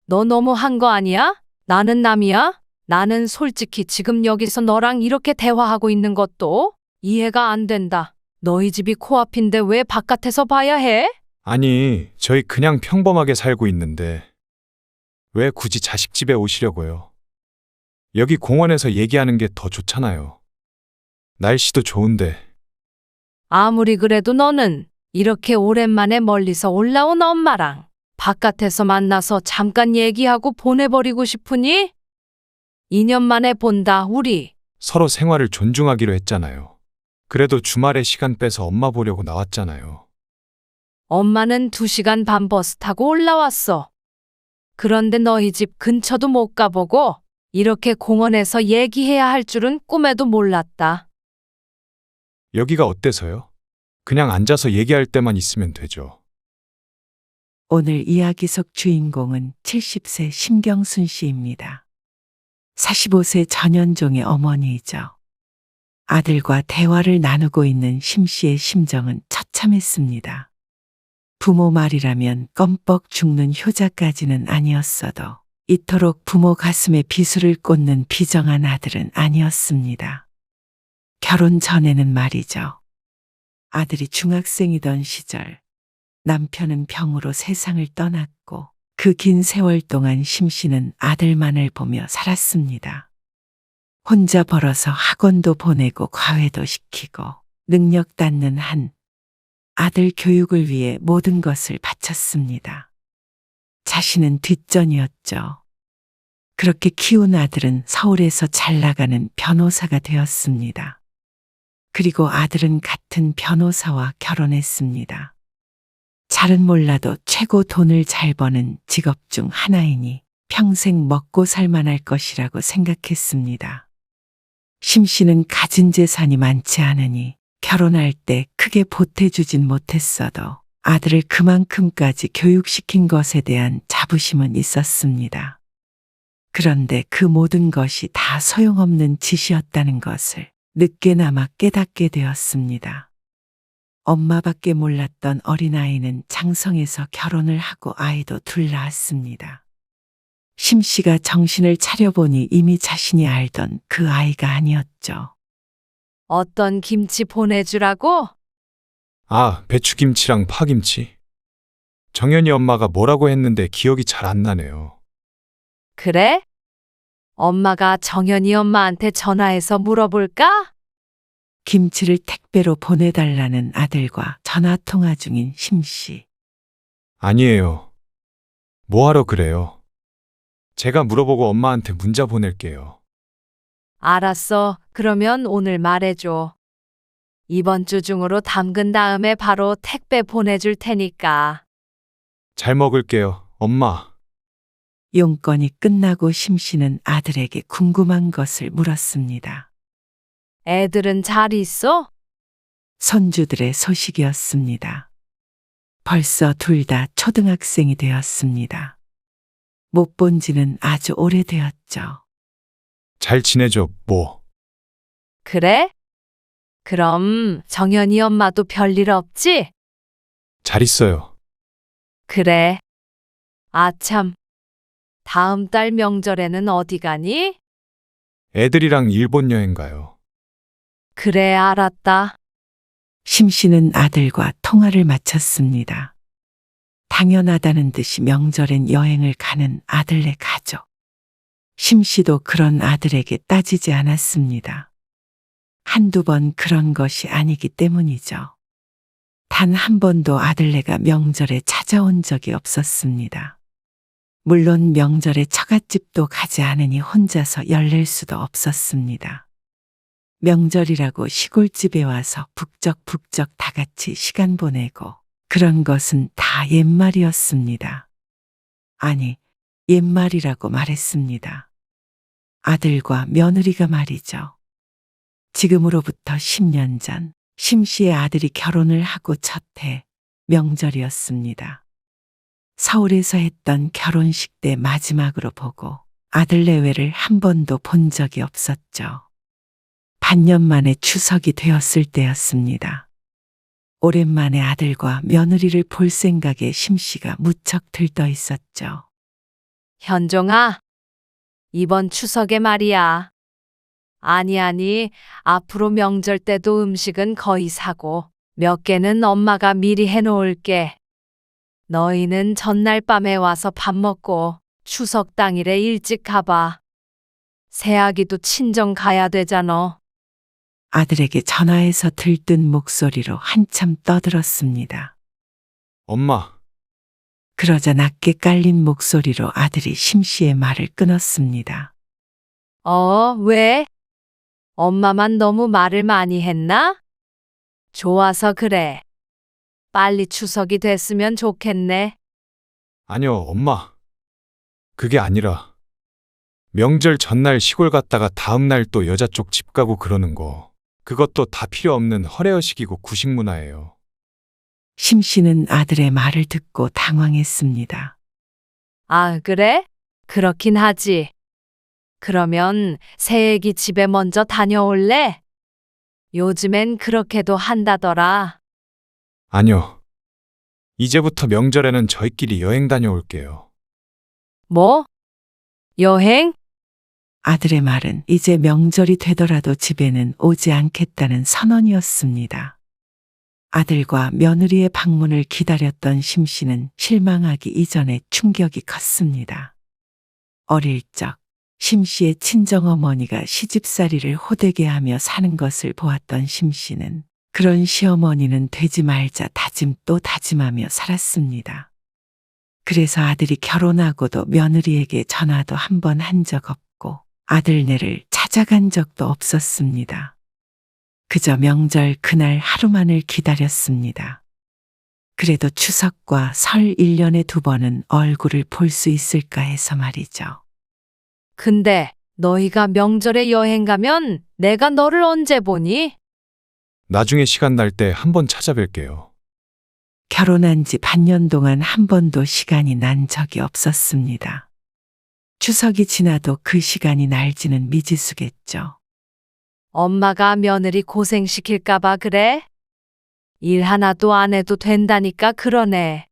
너 너무 한 거 아니야? 나는 남이야? 나는 솔직히 지금 여기서 너랑 이렇게 대화하고 있는 것도 이해가 안 된다. 너희 집이 코앞인데 왜 바깥에서 봐야 해? 아니, 저희 그냥 평범하게 살고 있는데 왜 굳이 자식 집에 오시려고요? 여기 공원에서 얘기하는 게 더 좋잖아요. 날씨도 좋은데. 아무리 그래도 너는 이렇게 오랜만에 멀리서 올라온 엄마랑 바깥에서 만나서 잠깐 얘기하고 보내버리고 싶으니? 2년 만에 본다, 우리. 서로 생활을 존중하기로 했잖아요. 그래도 주말에 시간 빼서 엄마 보려고 나왔잖아요. 엄마는 2시간 반 버스 타고 올라왔어. 그런데 너희 집 근처도 못 가보고 이렇게 공원에서 얘기해야 할 줄은 꿈에도 몰랐다. 여기가 어때서요? 그냥 앉아서 얘기할 때만 있으면 되죠. 오늘 이야기 속 주인공은 70세 심경순 씨입니다. 45세 전현종의 어머니이죠. 아들과 대화를 나누고 있는 심 씨의 심정은 처참했습니다. 부모 말이라면 껌뻑 죽는 효자까지는 아니었어도 이토록 부모 가슴에 비수를 꽂는 비정한 아들은 아니었습니다. 결혼 전에는 말이죠. 아들이 중학생이던 시절 남편은 병으로 세상을 떠났고 그 긴 세월 동안 심 씨는 아들만을 보며 살았습니다. 혼자 벌어서 학원도 보내고 과외도 시키고 능력 닿는 한 아들 교육을 위해 모든 것을 바쳤습니다. 자신은 뒷전이었죠. 그렇게 키운 아들은 서울에서 잘 나가는 변호사가 되었습니다. 그리고 아들은 같은 변호사와 결혼했습니다. 잘은 몰라도 최고 돈을 잘 버는 직업 중 하나이니 평생 먹고 살만할 것이라고 생각했습니다. 심 씨는 가진 재산이 많지 않으니 결혼할 때 크게 보태주진 못했어도 아들을 그만큼까지 교육시킨 것에 대한 자부심은 있었습니다. 그런데 그 모든 것이 다 소용없는 짓이었다는 것을 늦게나마 깨닫게 되었습니다. 엄마밖에 몰랐던 어린아이는 장성에서 결혼을 하고 아이도 둘 낳았습니다. 심 씨가 정신을 차려보니 이미 자신이 알던 그 아이가 아니었죠. 어떤 김치 보내주라고? 아, 배추김치랑 파김치. 정연이 엄마가 뭐라고 했는데 기억이 잘 안 나네요. 그래? 엄마가 정연이 엄마한테 전화해서 물어볼까? 김치를 택배로 보내달라는 아들과 전화통화 중인 심 씨. 아니에요. 뭐하러 그래요? 제가 물어보고 엄마한테 문자 보낼게요. 알았어. 그러면 오늘 말해줘. 이번 주 중으로 담근 다음에 바로 택배 보내줄 테니까. 잘 먹을게요, 엄마. 용건이 끝나고 심 씨는 아들에게 궁금한 것을 물었습니다. 애들은 잘 있어? 손주들의 소식이었습니다. 벌써 둘 다 초등학생이 되었습니다. 못 본 지는 아주 오래되었죠. 잘 지내죠, 뭐. 그래? 그럼 정연이 엄마도 별일 없지? 잘 있어요. 그래. 아참. 다음 달 명절에는 어디 가니? 애들이랑 일본 여행 가요. 그래, 알았다. 심 씨는 아들과 통화를 마쳤습니다. 당연하다는 듯이 명절엔 여행을 가는 아들네 가족. 심 씨도 그런 아들에게 따지지 않았습니다. 한두 번 그런 것이 아니기 때문이죠. 단 한 번도 아들네가 명절에 찾아온 적이 없었습니다. 물론 명절에 처갓집도 가지 않으니 혼자서 열낼 수도 없었습니다. 명절이라고 시골집에 와서 북적북적 다 같이 시간 보내고 그런 것은 다 옛말이었습니다. 아니, 옛말이라고 말했습니다. 아들과 며느리가 말이죠. 지금으로부터 10년 전 심 씨의 아들이 결혼을 하고 첫 해 명절이었습니다. 서울에서 했던 결혼식 때 마지막으로 보고 아들 내외를 한 번도 본 적이 없었죠. 반년 만에 추석이 되었을 때였습니다. 오랜만에 아들과 며느리를 볼 생각에 심 씨가 무척 들떠 있었죠. 현종아, 이번 추석에 말이야. 아니, 앞으로 명절 때도 음식은 거의 사고, 몇 개는 엄마가 미리 해놓을게. 너희는 전날 밤에 와서 밥 먹고, 추석 당일에 일찍 가봐. 새아기도 친정 가야 되잖아. 아들에게 전화해서 들뜬 목소리로 한참 떠들었습니다. 엄마, 그러자 낮게 깔린 목소리로 아들이 심씨의 말을 끊었습니다. 왜? 엄마만 너무 말을 많이 했나? 좋아서 그래. 빨리 추석이 됐으면 좋겠네. 아니요, 엄마. 그게 아니라 명절 전날 시골 갔다가 다음날 또 여자 쪽 집 가고 그러는 거. 그것도 다 필요 없는 허례허식이고 구식 문화예요. 심씨는 아들의 말을 듣고 당황했습니다. 아, 그래? 그렇긴 하지. 그러면 새애기 집에 먼저 다녀올래? 요즘엔 그렇게도 한다더라. 아니요. 이제부터 명절에는 저희끼리 여행 다녀올게요. 뭐? 여행? 아들의 말은 이제 명절이 되더라도 집에는 오지 않겠다는 선언이었습니다. 아들과 며느리의 방문을 기다렸던 심씨는 실망하기 이전에 충격이 컸습니다. 어릴 적 심씨의 친정어머니가 시집살이를 호되게 하며 사는 것을 보았던 심씨는 그런 시어머니는 되지 말자 다짐 또 다짐하며 살았습니다. 그래서 아들이 결혼하고도 며느리에게 전화도 한 번 한 적 없고 아들네를 찾아간 적도 없었습니다. 그저 명절 그날 하루만을 기다렸습니다. 그래도 추석과 설 1년에 2번은 얼굴을 볼 수 있을까 해서 말이죠. 근데 너희가 명절에 여행 가면 내가 너를 언제 보니? 나중에 시간 날 때 한번 찾아뵐게요. 결혼한 지 반년 동안 한 번도 시간이 난 적이 없었습니다. 추석이 지나도 그 시간이 날지는 미지수겠죠. 엄마가 며느리 고생시킬까봐 그래? 일 하나도 안 해도 된다니까 그러네.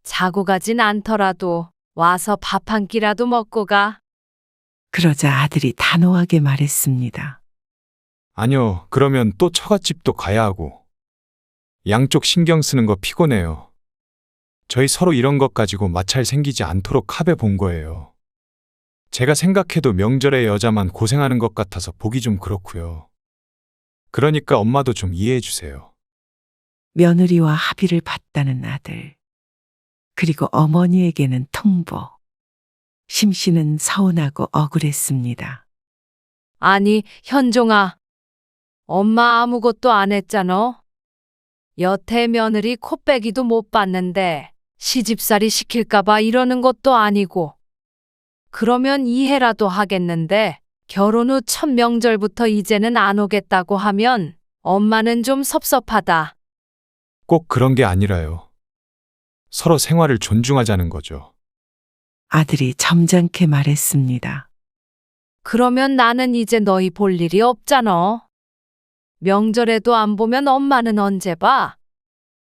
자고 가진 않더라도 와서 밥 한 끼라도 먹고 가. 그러자 아들이 단호하게 말했습니다. 아니요, 그러면 또 처갓집도 가야 하고. 양쪽 신경 쓰는 거 피곤해요. 저희 서로 이런 것 가지고 마찰 생기지 않도록 합의 본 거예요. 제가 생각해도 명절에 여자만 고생하는 것 같아서 보기 좀 그렇고요. 그러니까 엄마도 좀 이해해 주세요. 며느리와 합의를 봤다는 아들. 그리고 어머니에게는 통보. 심씨는 서운하고 억울했습니다. 아니, 현종아. 엄마 아무것도 안 했잖아. 여태 며느리 코빼기도 못 봤는데 시집살이 시킬까봐 이러는 것도 아니고. 그러면 이해라도 하겠는데 결혼 후 첫 명절부터 이제는 안 오겠다고 하면 엄마는 좀 섭섭하다. 꼭 그런 게 아니라요. 서로 생활을 존중하자는 거죠. 아들이 점잖게 말했습니다. 그러면 나는 이제 너희 볼 일이 없잖아. 명절에도 안 보면 엄마는 언제 봐?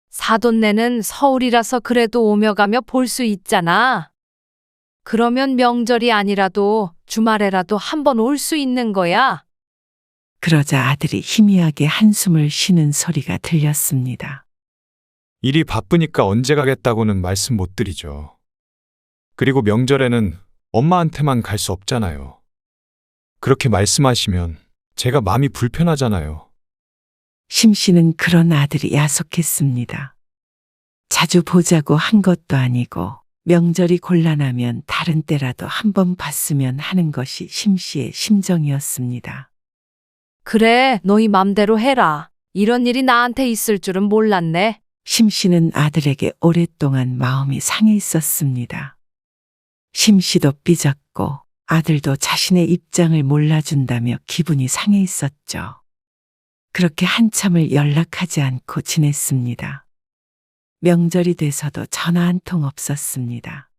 사돈네는 서울이라서 그래도 오며 가며 볼 수 있잖아. 그러면 명절이 아니라도 주말에라도 한번 올 수 있는 거야. 그러자 아들이 희미하게 한숨을 쉬는 소리가 들렸습니다. 일이 바쁘니까 언제 가겠다고는 말씀 못 드리죠. 그리고 명절에는 엄마한테만 갈 수 없잖아요. 그렇게 말씀하시면 제가 마음이 불편하잖아요. 심씨는 그런 아들이 야속했습니다. 자주 보자고 한 것도 아니고 명절이 곤란하면 다른 때라도 한번 봤으면 하는 것이 심씨의 심정이었습니다. 그래, 너희 맘대로 해라. 이런 일이 나한테 있을 줄은 몰랐네. 심씨는 아들에게 오랫동안 마음이 상해 있었습니다. 심씨도 삐졌고 아들도 자신의 입장을 몰라준다며 기분이 상해 있었죠. 그렇게 한참을 연락하지 않고 지냈습니다. 명절이 돼서도 전화 한 통 없었습니다.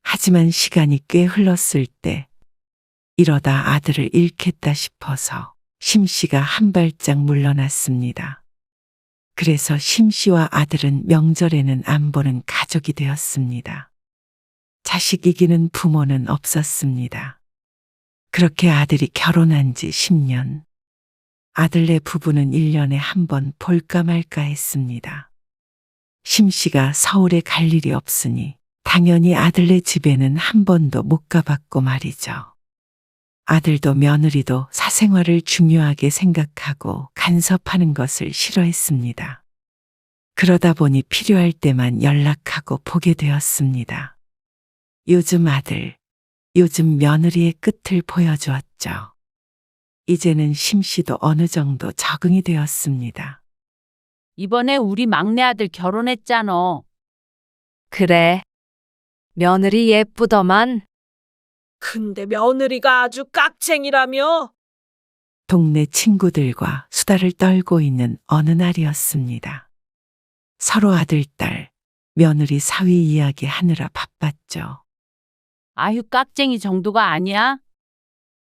하지만 시간이 꽤 흘렀을 때 이러다 아들을 잃겠다 싶어서 심씨가 한 발짝 물러났습니다. 그래서 심씨와 아들은 명절에는 안 보는 가족이 되었습니다. 자식 이기는 부모는 없었습니다. 그렇게 아들이 결혼한 지 10년. 아들네 부부는 1년에 한 번 볼까 말까 했습니다. 심 씨가 서울에 갈 일이 없으니 당연히 아들네 집에는 한 번도 못 가봤고 말이죠. 아들도 며느리도 사생활을 중요하게 생각하고 간섭하는 것을 싫어했습니다. 그러다 보니 필요할 때만 연락하고 보게 되었습니다. 요즘 아들, 요즘 며느리의 끝을 보여주었죠. 이제는 심 씨도 어느 정도 적응이 되었습니다. 이번에 우리 막내 아들 결혼했잖아. 그래. 며느리 예쁘더만. 근데 며느리가 아주 깍쟁이라며? 동네 친구들과 수다를 떨고 있는 어느 날이었습니다. 서로 아들, 딸, 며느리 사위 이야기 하느라 바빴죠. 아휴, 깍쟁이 정도가 아니야.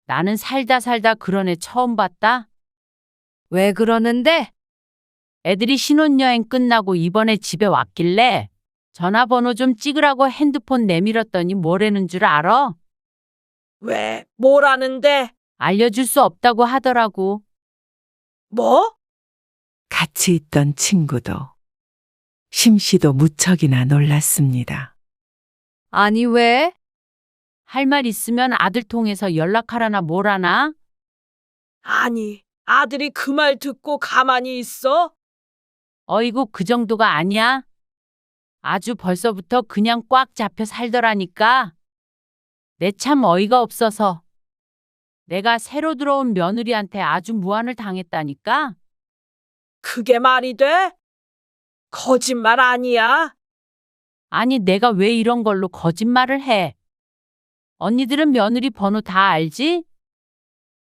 나는 살다 그런 애 처음 봤다. 왜 그러는데? 애들이 신혼여행 끝나고 이번에 집에 왔길래 전화번호 좀 찍으라고 핸드폰 내밀었더니 뭐라는 줄 알아? 왜? 뭐라는데? 알려줄 수 없다고 하더라고. 뭐? 같이 있던 친구도 심 씨도 무척이나 놀랐습니다. 아니 왜? 할 말 있으면 아들 통해서 연락하라나 뭐라나? 아니, 아들이 그 말 듣고 가만히 있어? 어이구, 그 정도가 아니야. 아주 벌써부터 그냥 꽉 잡혀 살더라니까. 내 참 어이가 없어서. 내가 새로 들어온 며느리한테 아주 무안을 당했다니까. 그게 말이 돼? 거짓말 아니야? 아니, 내가 왜 이런 걸로 거짓말을 해? 언니들은 며느리 번호 다 알지?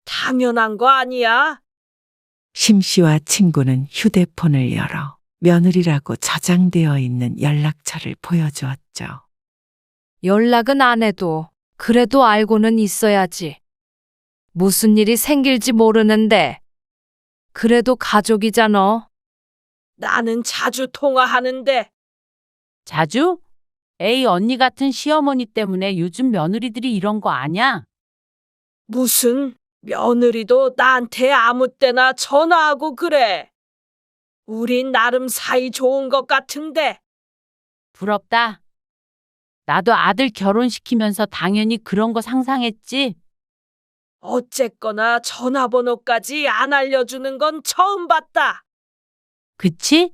당연한 거 아니야? 심 씨와 친구는 휴대폰을 열어 며느리라고 저장되어 있는 연락처를 보여주었죠. 연락은 안 해도 그래도 알고는 있어야지. 무슨 일이 생길지 모르는데. 그래도 가족이잖아. 나는 자주 통화하는데 자주? 에이, 언니 같은 시어머니 때문에 요즘 며느리들이 이런 거 아냐? 무슨 며느리도 나한테 아무 때나 전화하고 그래. 우린 나름 사이 좋은 것 같은데. 부럽다. 나도 아들 결혼시키면서 당연히 그런 거 상상했지. 어쨌거나 전화번호까지 안 알려주는 건 처음 봤다. 그치?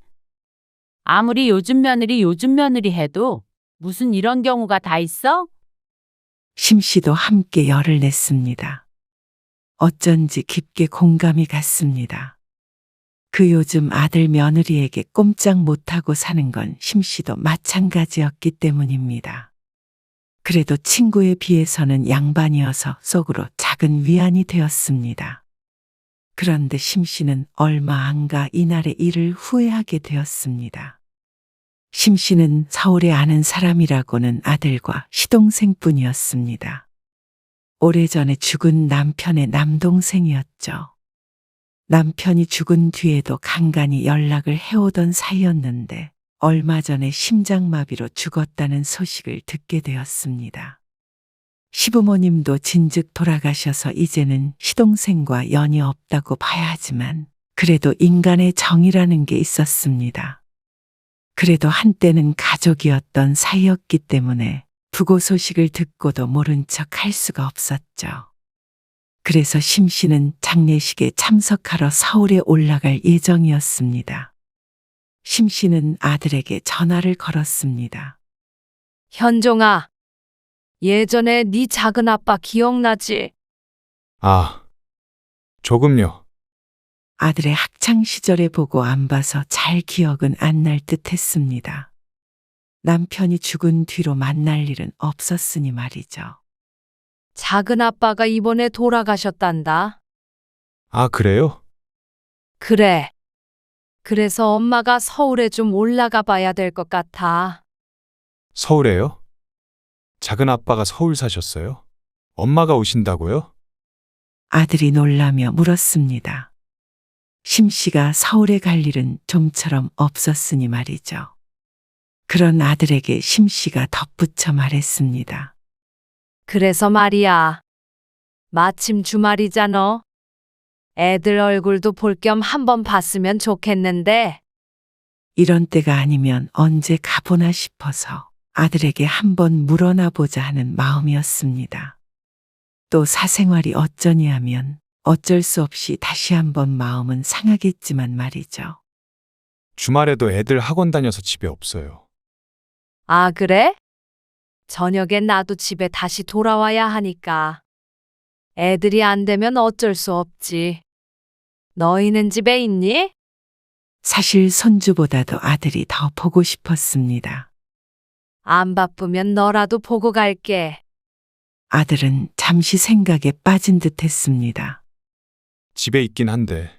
아무리 요즘 며느리 해도 무슨 이런 경우가 다 있어? 심 씨도 함께 열을 냈습니다. 어쩐지 깊게 공감이 갔습니다. 그 요즘 아들 며느리에게 꼼짝 못하고 사는 건 심 씨도 마찬가지였기 때문입니다. 그래도 친구에 비해서는 양반이어서 속으로 작은 위안이 되었습니다. 그런데 심 씨는 얼마 안 가 이날의 일을 후회하게 되었습니다. 심 씨는 서울에 아는 사람이라고는 아들과 시동생뿐이었습니다. 오래전에 죽은 남편의 남동생이었죠. 남편이 죽은 뒤에도 간간히 연락을 해오던 사이였는데 얼마 전에 심장마비로 죽었다는 소식을 듣게 되었습니다. 시부모님도 진즉 돌아가셔서 이제는 시동생과 연이 없다고 봐야 하지만 그래도 인간의 정이라는 게 있었습니다. 그래도 한때는 가족이었던 사이였기 때문에 부고 소식을 듣고도 모른 척 할 수가 없었죠. 그래서 심 씨는 장례식에 참석하러 서울에 올라갈 예정이었습니다. 심 씨는 아들에게 전화를 걸었습니다. 현종아, 예전에 네 작은 아빠 기억나지? 아, 조금요. 아들의 학창 시절에 보고 안 봐서 잘 기억은 안 날 듯 했습니다. 남편이 죽은 뒤로 만날 일은 없었으니 말이죠. 작은 아빠가 이번에 돌아가셨단다. 아, 그래요? 그래. 그래서 엄마가 서울에 좀 올라가 봐야 될 것 같아. 서울에요? 작은 아빠가 서울 사셨어요? 엄마가 오신다고요? 아들이 놀라며 물었습니다. 심 씨가 서울에 갈 일은 좀처럼 없었으니 말이죠. 그런 아들에게 심씨가 덧붙여 말했습니다. 그래서 말이야. 마침 주말이잖아. 애들 얼굴도 볼 겸 한번 봤으면 좋겠는데. 이런 때가 아니면 언제 가보나 싶어서 아들에게 한번 물어나 보자 하는 마음이었습니다. 또 사생활이 어쩌니 하면 어쩔 수 없이 다시 한번 마음은 상하겠지만 말이죠. 주말에도 애들 학원 다녀서 집에 없어요. 아, 그래? 저녁에 나도 집에 다시 돌아와야 하니까. 애들이 안 되면 어쩔 수 없지. 너희는 집에 있니? 사실 손주보다도 아들이 더 보고 싶었습니다. 안 바쁘면 너라도 보고 갈게. 아들은 잠시 생각에 빠진 듯 했습니다. 집에 있긴 한데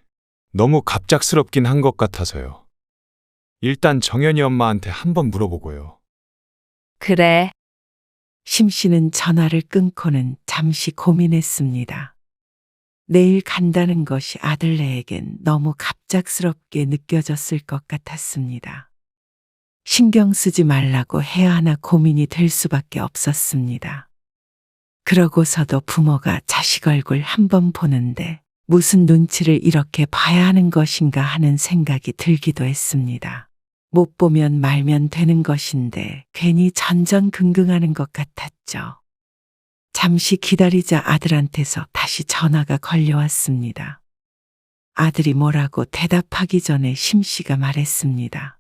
너무 갑작스럽긴 한 것 같아서요. 일단 정연이 엄마한테 한번 물어보고요. 그래. 심씨는 전화를 끊고는 잠시 고민했습니다. 내일 간다는 것이 아들네에겐 너무 갑작스럽게 느껴졌을 것 같았습니다. 신경 쓰지 말라고 해야 하나 고민이 될 수밖에 없었습니다. 그러고서도 부모가 자식 얼굴 한번 보는데 무슨 눈치를 이렇게 봐야 하는 것인가 하는 생각이 들기도 했습니다. 못 보면 말면 되는 것인데 괜히 전전긍긍하는 것 같았죠. 잠시 기다리자 아들한테서 다시 전화가 걸려왔습니다. 아들이 뭐라고 대답하기 전에 심씨가 말했습니다.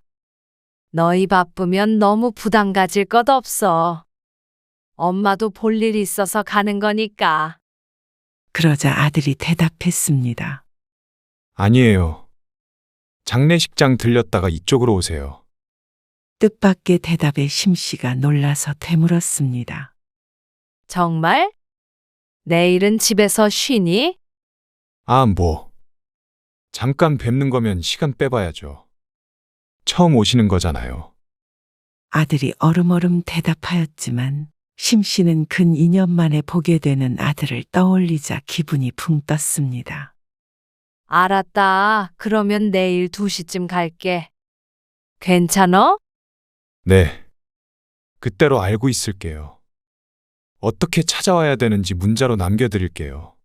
너희 바쁘면 너무 부담 가질 것 없어. 엄마도 볼 일 있어서 가는 거니까. 그러자 아들이 대답했습니다. 아니에요. 장례식장 들렸다가 이쪽으로 오세요. 뜻밖의 대답에 심씨가 놀라서 되물었습니다. 정말? 내일은 집에서 쉬니? 아, 뭐. 잠깐 뵙는 거면 시간 빼봐야죠. 처음 오시는 거잖아요. 아들이 얼음얼음 대답하였지만 심씨는 근 2년 만에 보게 되는 아들을 떠올리자 기분이 붕 떴습니다. 알았다. 그러면 내일 2시쯤 갈게. 괜찮어? 네. 그때로 알고 있을게요. 어떻게 찾아와야 되는지 문자로 남겨드릴게요.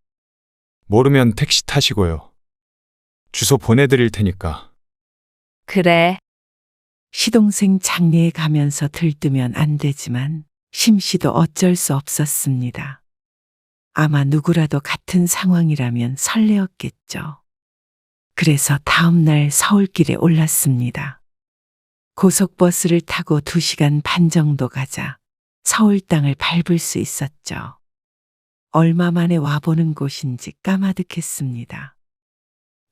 모르면 택시 타시고요. 주소 보내드릴 테니까. 그래. 시동생 장례에 가면서 들뜨면 안 되지만 심씨도 어쩔 수 없었습니다. 아마 누구라도 같은 상황이라면 설레었겠죠. 그래서 다음날 서울길에 올랐습니다. 고속버스를 타고 2시간 반 정도 가자 서울 땅을 밟을 수 있었죠. 얼마 만에 와보는 곳인지 까마득했습니다.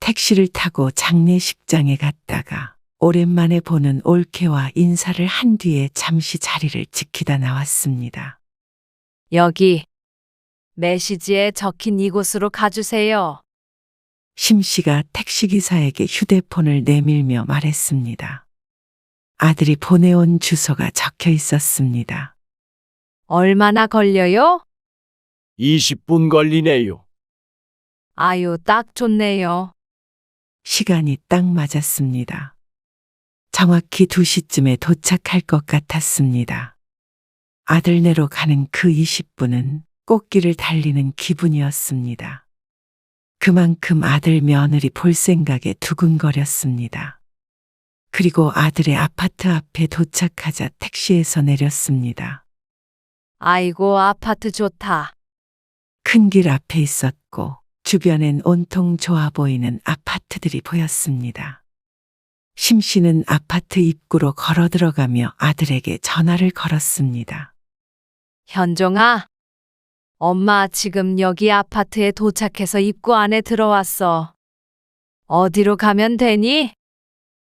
택시를 타고 장례식장에 갔다가 오랜만에 보는 올케와 인사를 한 뒤에 잠시 자리를 지키다 나왔습니다. 여기. 메시지에 적힌 이곳으로 가주세요. 심씨가 택시기사에게 휴대폰을 내밀며 말했습니다. 아들이 보내온 주소가 적혀 있었습니다. 얼마나 걸려요? 20분 걸리네요. 아유, 딱 좋네요. 시간이 딱 맞았습니다. 정확히 2시쯤에 도착할 것 같았습니다. 아들네로 가는 그 20분은 꽃길을 달리는 기분이었습니다. 그만큼 아들 며느리 볼 생각에 두근거렸습니다. 그리고 아들의 아파트 앞에 도착하자 택시에서 내렸습니다. 아이고, 아파트 좋다. 큰 길 앞에 있었고 주변엔 온통 좋아 보이는 아파트들이 보였습니다. 심씨는 아파트 입구로 걸어 들어가며 아들에게 전화를 걸었습니다. 현종아, 엄마 지금 여기 아파트에 도착해서 입구 안에 들어왔어. 어디로 가면 되니?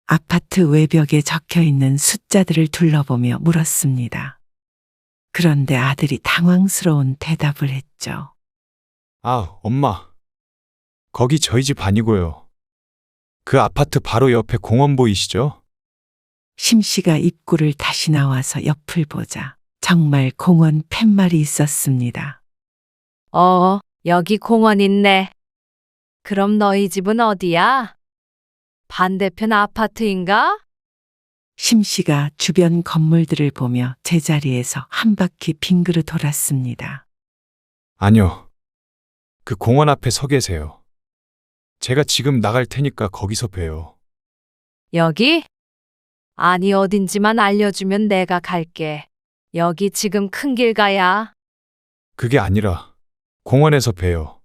아파트 외벽에 적혀 있는 숫자들을 둘러보며 물었습니다. 그런데 아들이 당황스러운 대답을 했죠. 아, 엄마. 거기 저희 집 아니고요. 그 아파트 바로 옆에 공원 보이시죠? 심씨가 입구를 다시 나와서 옆을 보자 정말 공원 팻말이 있었습니다. 여기 공원 있네. 그럼 너희 집은 어디야? 반대편 아파트인가? 심 씨가 주변 건물들을 보며 제자리에서 한 바퀴 빙그르 돌았습니다. 아니요. 그 공원 앞에 서 계세요. 제가 지금 나갈 테니까 거기서 봬요. 여기? 아니, 어딘지만 알려주면 내가 갈게. 여기 지금 큰 길 가야. 그게 아니라 공원에서 봬요.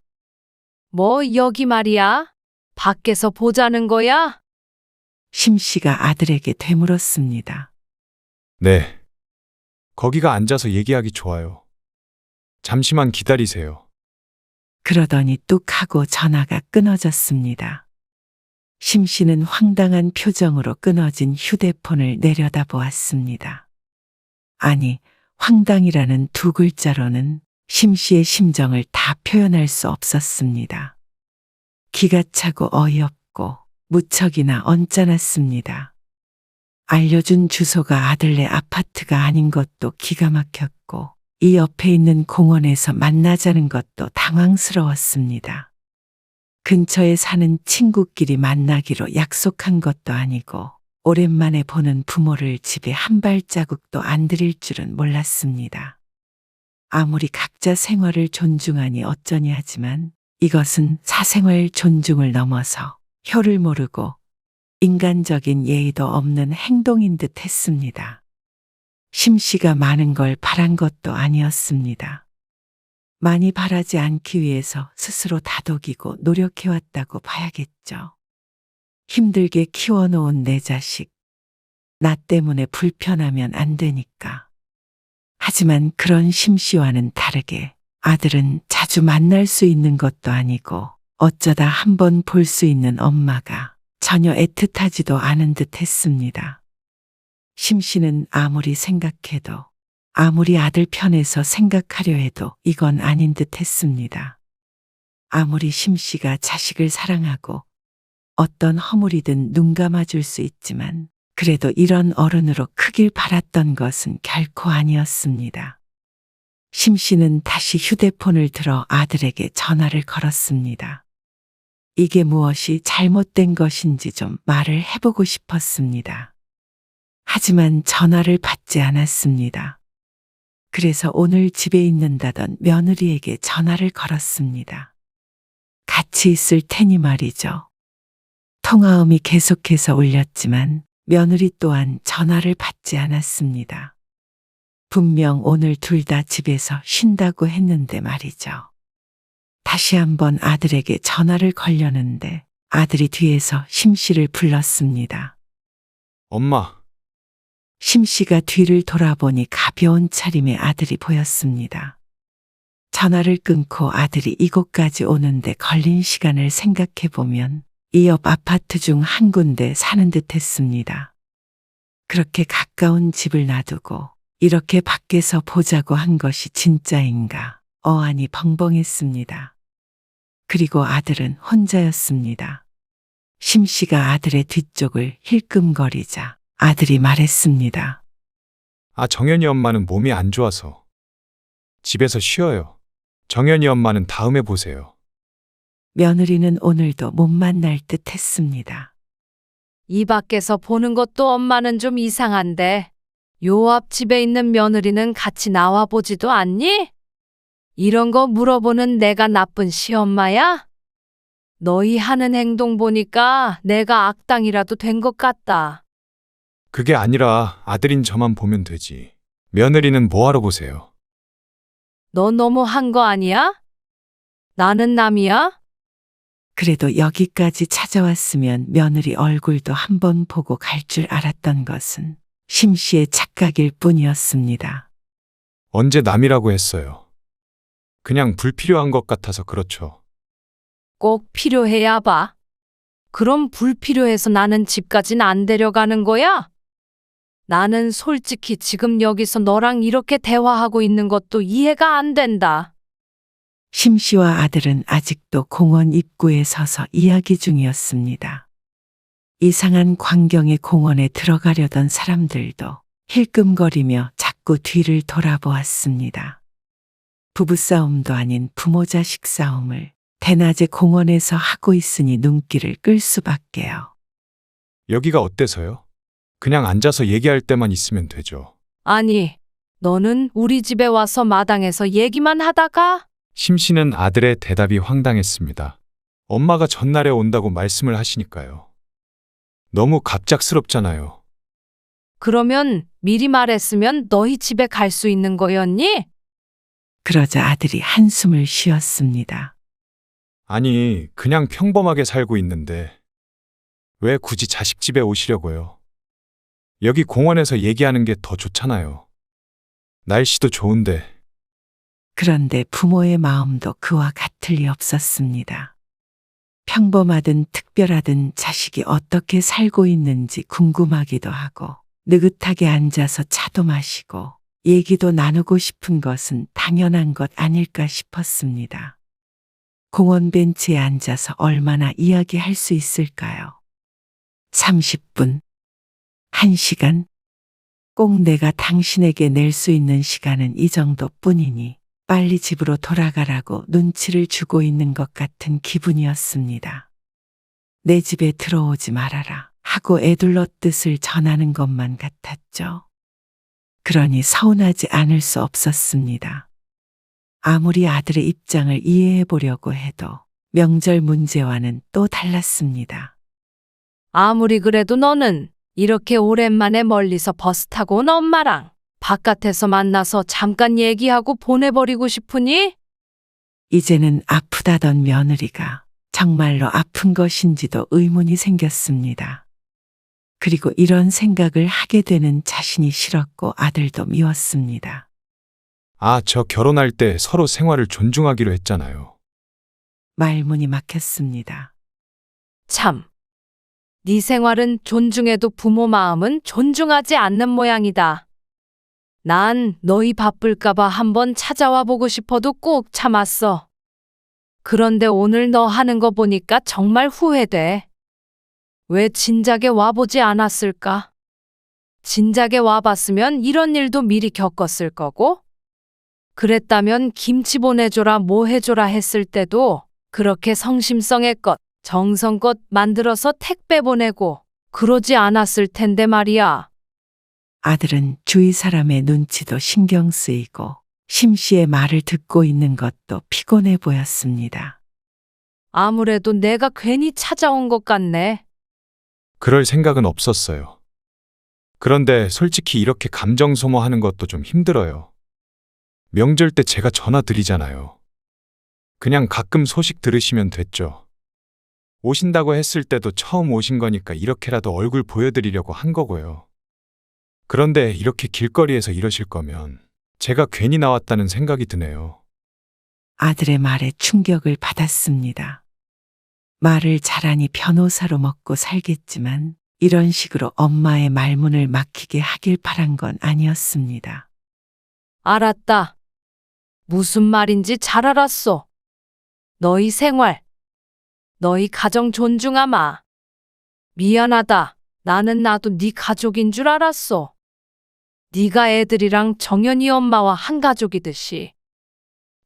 뭐, 여기 말이야? 밖에서 보자는 거야? 심 씨가 아들에게 되물었습니다. 네. 거기가 앉아서 얘기하기 좋아요. 잠시만 기다리세요. 그러더니 뚝 하고 전화가 끊어졌습니다. 심 씨는 황당한 표정으로 끊어진 휴대폰을 내려다보았습니다. 아니, 황당이라는 두 글자로는 심 씨의 심정을 다 표현할 수 없었습니다. 기가 차고 어이없고 무척이나 언짢았습니다. 알려준 주소가 아들네 아파트가 아닌 것도 기가 막혔고 이 옆에 있는 공원에서 만나자는 것도 당황스러웠습니다. 근처에 사는 친구끼리 만나기로 약속한 것도 아니고 오랜만에 보는 부모를 집에 한 발자국도 안 들일 줄은 몰랐습니다. 아무리 각자 생활을 존중하니 어쩌니 하지만 이것은 사생활 존중을 넘어서 혀를 모르고 인간적인 예의도 없는 행동인 듯 했습니다. 심 씨가 많은 걸 바란 것도 아니었습니다. 많이 바라지 않기 위해서 스스로 다독이고 노력해왔다고 봐야겠죠. 힘들게 키워놓은 내 자식. 나 때문에 불편하면 안 되니까. 하지만 그런 심 씨와는 다르게 아들은 자주 만날 수 있는 것도 아니고 어쩌다 한번 볼 수 있는 엄마가 전혀 애틋하지도 않은 듯 했습니다. 심 씨는 아무리 생각해도 아무리 아들 편에서 생각하려 해도 이건 아닌 듯 했습니다. 아무리 심 씨가 자식을 사랑하고 어떤 허물이든 눈 감아줄 수 있지만 그래도 이런 어른으로 크길 바랐던 것은 결코 아니었습니다. 심 씨는 다시 휴대폰을 들어 아들에게 전화를 걸었습니다. 이게 무엇이 잘못된 것인지 좀 말을 해보고 싶었습니다. 하지만 전화를 받지 않았습니다. 그래서 오늘 집에 있는다던 며느리에게 전화를 걸었습니다. 같이 있을 테니 말이죠. 통화음이 계속해서 울렸지만 며느리 또한 전화를 받지 않았습니다. 분명 오늘 둘 다 집에서 쉰다고 했는데 말이죠. 다시 한번 아들에게 전화를 걸려는데 아들이 뒤에서 심 씨를 불렀습니다. 엄마, 심 씨가 뒤를 돌아보니 가벼운 차림의 아들이 보였습니다. 전화를 끊고 아들이 이곳까지 오는데 걸린 시간을 생각해 보면 이 옆 아파트 중 한 군데 사는 듯 했습니다. 그렇게 가까운 집을 놔두고 이렇게 밖에서 보자고 한 것이 진짜인가 어안이 벙벙했습니다. 그리고 아들은 혼자였습니다. 심 씨가 아들의 뒤쪽을 힐끔거리자 아들이 말했습니다. 정연이 엄마는 몸이 안 좋아서 집에서 쉬어요. 정연이 엄마는 다음에 보세요. 며느리는 오늘도 못 만날 듯 했습니다. 이 밖에서 보는 것도 엄마는 좀 이상한데 요 앞 집에 있는 며느리는 같이 나와 보지도 않니? 이런 거 물어보는 내가 나쁜 시엄마야? 너희 하는 행동 보니까 내가 악당이라도 된 것 같다. 그게 아니라 아들인 저만 보면 되지. 며느리는 뭐하러 보세요? 너 너무 한 거 아니야? 나는 남이야? 그래도 여기까지 찾아왔으면 며느리 얼굴도 한번 보고 갈 줄 알았던 것은 심 씨의 착각일 뿐이었습니다. 언제 남이라고 했어요. 그냥 불필요한 것 같아서 그렇죠. 꼭 필요해야 봐. 그럼 불필요해서 나는 집까진 안 데려가는 거야? 나는 솔직히 지금 여기서 너랑 이렇게 대화하고 있는 것도 이해가 안 된다. 심 씨와 아들은 아직도 공원 입구에 서서 이야기 중이었습니다. 이상한 광경의 공원에 들어가려던 사람들도 힐끔거리며 자꾸 뒤를 돌아보았습니다. 부부싸움도 아닌 부모 자식 싸움을 대낮에 공원에서 하고 있으니 눈길을 끌 수밖에요. 여기가 어때서요? 그냥 앉아서 얘기할 때만 있으면 되죠. 아니, 너는 우리 집에 와서 마당에서 얘기만 하다가 심 씨는 아들의 대답이 황당했습니다. 엄마가 전날에 온다고 말씀을 하시니까요. 너무 갑작스럽잖아요. 그러면 미리 말했으면 너희 집에 갈 수 있는 거였니? 그러자 아들이 한숨을 쉬었습니다. 아니, 그냥 평범하게 살고 있는데 왜 굳이 자식 집에 오시려고요? 여기 공원에서 얘기하는 게 더 좋잖아요. 날씨도 좋은데. 그런데 부모의 마음도 그와 같을 리 없었습니다. 평범하든 특별하든 자식이 어떻게 살고 있는지 궁금하기도 하고 느긋하게 앉아서 차도 마시고 얘기도 나누고 싶은 것은 당연한 것 아닐까 싶었습니다. 공원 벤치에 앉아서 얼마나 이야기할 수 있을까요? 30분, 1시간, 꼭 내가 당신에게 낼 수 있는 시간은 이 정도뿐이니 빨리 집으로 돌아가라고 눈치를 주고 있는 것 같은 기분이었습니다. 내 집에 들어오지 말아라 하고 애둘러 뜻을 전하는 것만 같았죠. 그러니 서운하지 않을 수 없었습니다. 아무리 아들의 입장을 이해해 보려고 해도 명절 문제와는 또 달랐습니다. 아무리 그래도 너는 이렇게 오랜만에 멀리서 버스 타고 온 엄마랑 바깥에서 만나서 잠깐 얘기하고 보내버리고 싶으니? 이제는 아프다던 며느리가 정말로 아픈 것인지도 의문이 생겼습니다. 그리고 이런 생각을 하게 되는 자신이 싫었고 아들도 미웠습니다. 아, 저 결혼할 때 서로 생활을 존중하기로 했잖아요. 말문이 막혔습니다. 참, 네 생활은 존중해도 부모 마음은 존중하지 않는 모양이다. 난 너희 바쁠까봐 한번 찾아와 보고 싶어도 꼭 참았어. 그런데 오늘 너 하는 거 보니까 정말 후회돼. 왜 진작에 와보지 않았을까? 진작에 와봤으면 이런 일도 미리 겪었을 거고, 그랬다면 김치 보내줘라 뭐 해줘라 했을 때도 그렇게 성심성의껏 정성껏 만들어서 택배 보내고 그러지 않았을 텐데 말이야. 아들은 주위 사람의 눈치도 신경 쓰이고 심 씨의 말을 듣고 있는 것도 피곤해 보였습니다. 아무래도 내가 괜히 찾아온 것 같네. 그럴 생각은 없었어요. 그런데 솔직히 이렇게 감정 소모하는 것도 좀 힘들어요. 명절 때 제가 전화 드리잖아요. 그냥 가끔 소식 들으시면 됐죠. 오신다고 했을 때도 처음 오신 거니까 이렇게라도 얼굴 보여드리려고 한 거고요. 그런데 이렇게 길거리에서 이러실 거면 제가 괜히 나왔다는 생각이 드네요. 아들의 말에 충격을 받았습니다. 말을 잘하니 변호사로 먹고 살겠지만 이런 식으로 엄마의 말문을 막히게 하길 바란 건 아니었습니다. 알았다. 무슨 말인지 잘 알았어. 너희 생활, 너희 가정 존중하마. 미안하다. 나는 나도 네 가족인 줄 알았어. 네가 애들이랑 정연이 엄마와 한 가족이듯이.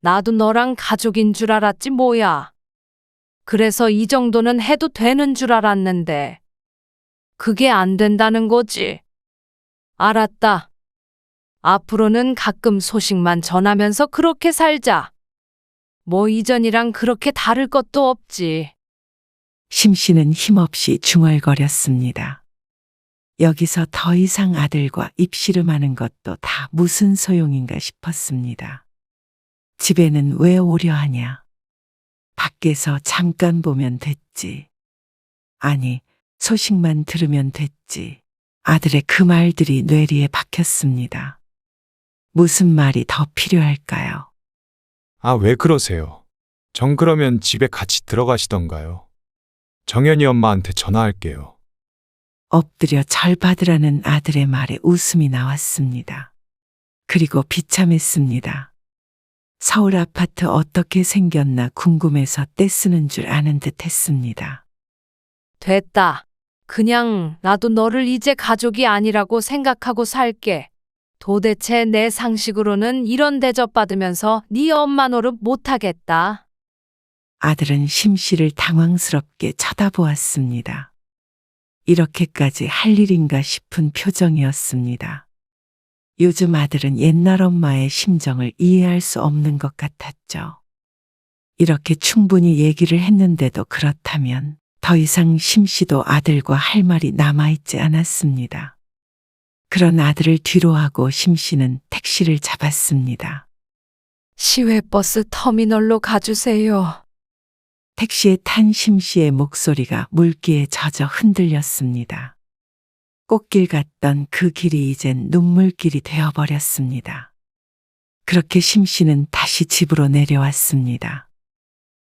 나도 너랑 가족인 줄 알았지 뭐야. 그래서 이 정도는 해도 되는 줄 알았는데. 그게 안 된다는 거지. 알았다. 앞으로는 가끔 소식만 전하면서 그렇게 살자. 뭐 이전이랑 그렇게 다를 것도 없지. 심 씨는 힘없이 중얼거렸습니다. 여기서 더 이상 아들과 입씨름하는 것도 다 무슨 소용인가 싶었습니다. 집에는 왜 오려 하냐? 밖에서 잠깐 보면 됐지. 아니, 소식만 들으면 됐지. 아들의 그 말들이 뇌리에 박혔습니다. 무슨 말이 더 필요할까요? 아, 왜 그러세요? 전 그러면 집에 같이 들어가시던가요? 정연이 엄마한테 전화할게요. 엎드려 절 받으라는 아들의 말에 웃음이 나왔습니다. 그리고 비참했습니다. 서울 아파트 어떻게 생겼나 궁금해서 떼쓰는 줄 아는 듯 했습니다. 됐다. 그냥 나도 너를 이제 가족이 아니라고 생각하고 살게. 도대체 내 상식으로는 이런 대접받으면서 네 엄마 노릇 못하겠다. 아들은 심 씨를 당황스럽게 쳐다보았습니다. 이렇게까지 할 일인가 싶은 표정이었습니다. 요즘 아들은 옛날 엄마의 심정을 이해할 수 없는 것 같았죠. 이렇게 충분히 얘기를 했는데도 그렇다면 더 이상 심씨도 아들과 할 말이 남아있지 않았습니다. 그런 아들을 뒤로하고 심씨는 택시를 잡았습니다. 시외버스 터미널로 가주세요. 택시에 탄 심씨의 목소리가 물기에 젖어 흔들렸습니다. 꽃길 같던 그 길이 이젠 눈물길이 되어버렸습니다. 그렇게 심씨는 다시 집으로 내려왔습니다.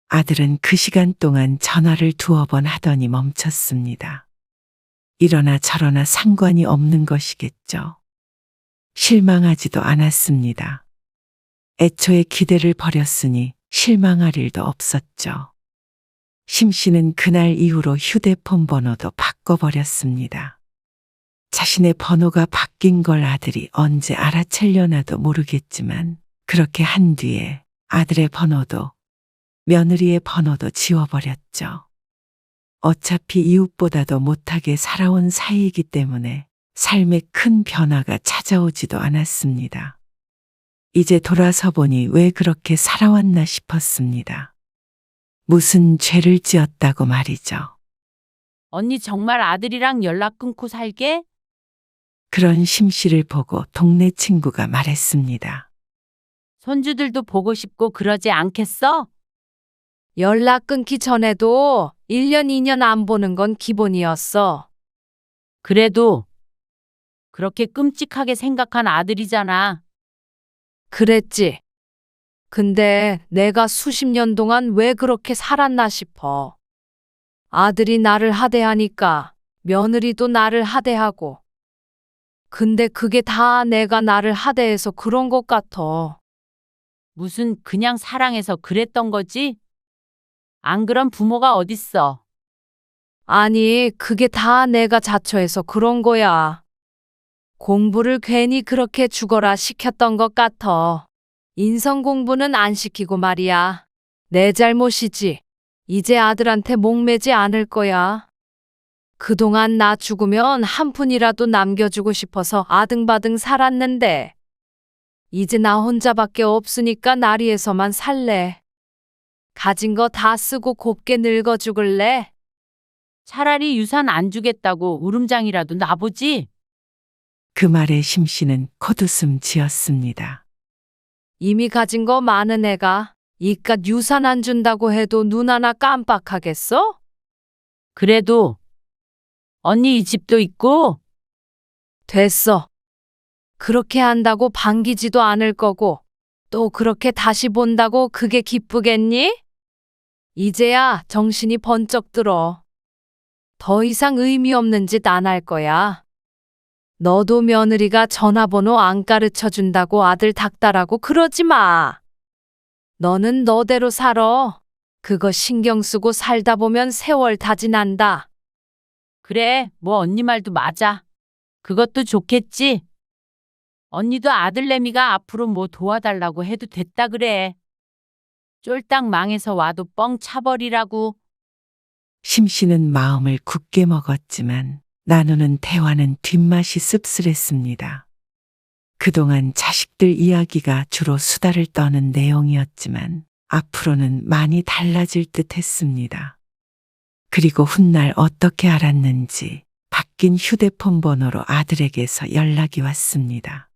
아들은 그 시간 동안 전화를 두어 번 하더니 멈췄습니다. 이러나 저러나 상관이 없는 것이겠죠. 실망하지도 않았습니다. 애초에 기대를 버렸으니 실망할 일도 없었죠. 심씨는 그날 이후로 휴대폰 번호도 바꿔버렸습니다. 자신의 번호가 바뀐 걸 아들이 언제 알아채려나도 모르겠지만 그렇게 한 뒤에 아들의 번호도 며느리의 번호도 지워버렸죠. 어차피 이웃보다도 못하게 살아온 사이이기 때문에 삶에 큰 변화가 찾아오지도 않았습니다. 이제 돌아서 보니 왜 그렇게 살아왔나 싶었습니다. 무슨 죄를 지었다고 말이죠. 언니 정말 아들이랑 연락 끊고 살게? 그런 심씨를 보고 동네 친구가 말했습니다. 손주들도 보고 싶고 그러지 않겠어? 연락 끊기 전에도 1년, 2년 안 보는 건 기본이었어. 그래도 그렇게 끔찍하게 생각한 아들이잖아. 그랬지. 근데 내가 수십 년 동안 왜 그렇게 살았나 싶어. 아들이 나를 하대하니까 며느리도 나를 하대하고. 근데 그게 다 내가 나를 하대해서 그런 것 같아. 무슨 그냥 사랑해서 그랬던 거지? 안 그런 부모가 어딨어. 아니, 그게 다 내가 자초해서 그런 거야. 공부를 괜히 그렇게 죽어라 시켰던 것 같아. 인성 공부는 안 시키고 말이야. 내 잘못이지. 이제 아들한테 목매지 않을 거야. 그동안 나 죽으면 한 푼이라도 남겨주고 싶어서 아등바등 살았는데 이제 나 혼자밖에 없으니까 나리에서만 살래. 가진 거 다 쓰고 곱게 늙어 죽을래? 차라리 유산 안 주겠다고 울음장이라도 놔보지. 그 말에 심씨는 콧웃음 지었습니다. 이미 가진 거 많은 애가 이깟 유산 안 준다고 해도 눈 하나 깜빡하겠어? 그래도 언니 이 집도 있고 됐어. 그렇게 한다고 반기지도 않을 거고 또 그렇게 다시 본다고 그게 기쁘겠니? 이제야 정신이 번쩍 들어. 더 이상 의미 없는 짓 안 할 거야. 너도 며느리가 전화번호 안 가르쳐 준다고 아들 닥달하고 그러지 마. 너는 너대로 살아. 그거 신경 쓰고 살다 보면 세월 다 지난다. 그래, 뭐 언니 말도 맞아. 그것도 좋겠지. 언니도 아들내미가 앞으로 뭐 도와달라고 해도 됐다 그래. 쫄딱 망해서 와도 뻥 차버리라고. 심씨는 마음을 굳게 먹었지만 나누는 대화는 뒷맛이 씁쓸했습니다. 그동안 자식들 이야기가 주로 수다를 떠는 내용이었지만 앞으로는 많이 달라질 듯 했습니다. 그리고 훗날 어떻게 알았는지 바뀐 휴대폰 번호로 아들에게서 연락이 왔습니다.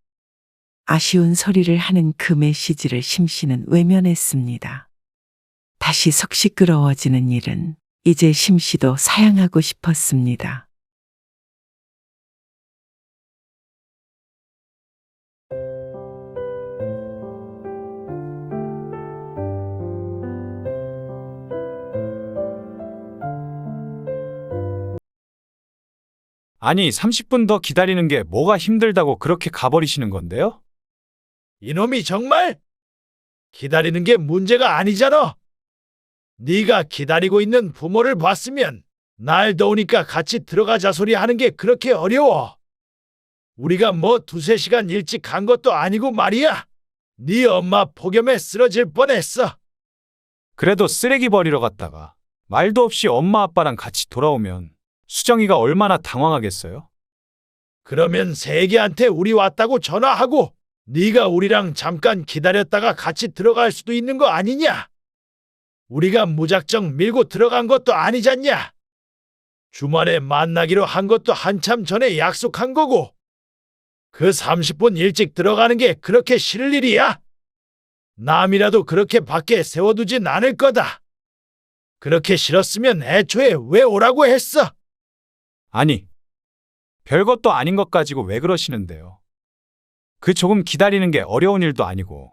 아쉬운 소리를 하는 그 메시지를 심씨는 외면했습니다. 다시 속 시끄러워지는 일은 이제 심씨도 사양하고 싶었습니다. 아니, 30분 더 기다리는 게 뭐가 힘들다고 그렇게 가버리시는 건데요? 이놈이 정말 기다리는 게 문제가 아니잖아. 네가 기다리고 있는 부모를 봤으면 날 더우니까 같이 들어가자 소리 하는 게 그렇게 어려워. 우리가 뭐 2~3시간 일찍 간 것도 아니고 말이야. 네 엄마 폭염에 쓰러질 뻔했어. 그래도 쓰레기 버리러 갔다가 말도 없이 엄마 아빠랑 같이 돌아오면 수정이가 얼마나 당황하겠어요? 그러면 세기한테 우리 왔다고 전화하고 네가 우리랑 잠깐 기다렸다가 같이 들어갈 수도 있는 거 아니냐? 우리가 무작정 밀고 들어간 것도 아니잖냐? 주말에 만나기로 한 것도 한참 전에 약속한 거고 그 30분 일찍 들어가는 게 그렇게 싫을 일이야? 남이라도 그렇게 밖에 세워두진 않을 거다. 그렇게 싫었으면 애초에 왜 오라고 했어? 아니, 별것도 아닌 것 가지고 왜 그러시는데요? 그 조금 기다리는 게 어려운 일도 아니고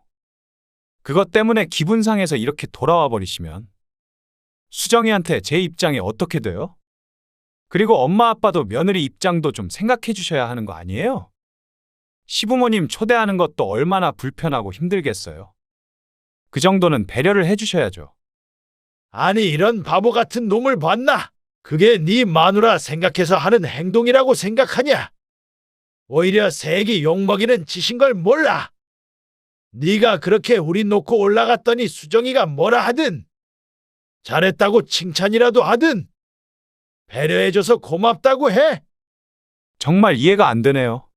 그것 때문에 기분 상해서 이렇게 돌아와 버리시면 수정이한테 제 입장이 어떻게 돼요? 그리고 엄마 아빠도 며느리 입장도 좀 생각해 주셔야 하는 거 아니에요? 시부모님 초대하는 것도 얼마나 불편하고 힘들겠어요. 그 정도는 배려를 해 주셔야죠. 아니 이런 바보 같은 놈을 봤나? 그게 네 마누라 생각해서 하는 행동이라고 생각하냐? 오히려 세기 욕먹이는 짓인 걸 몰라. 네가 그렇게 우리 놓고 올라갔더니 수정이가 뭐라 하든 잘했다고 칭찬이라도 하든 배려해줘서 고맙다고 해. 정말 이해가 안 되네요.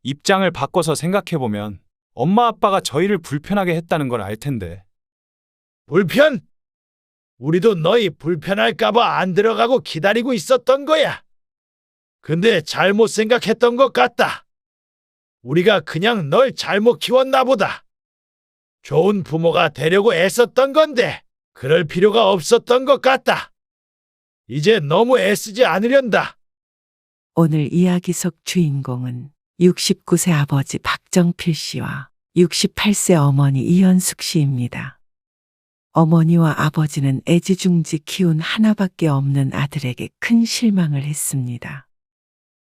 입장을 바꿔서 생각해보면 엄마 아빠가 저희를 불편하게 했다는 걸 알 텐데. 불편? 우리도 너희 불편할까봐 안 들어가고 기다리고 있었던 거야. 근데 잘못 생각했던 것 같다. 우리가 그냥 널 잘못 키웠나 보다. 좋은 부모가 되려고 애썼던 건데 그럴 필요가 없었던 것 같다. 이제 너무 애쓰지 않으련다. 오늘 이야기 속 주인공은 69세 아버지 박정필 씨와 68세 어머니 이현숙 씨입니다. 어머니와 아버지는 애지중지 키운 하나밖에 없는 아들에게 큰 실망을 했습니다.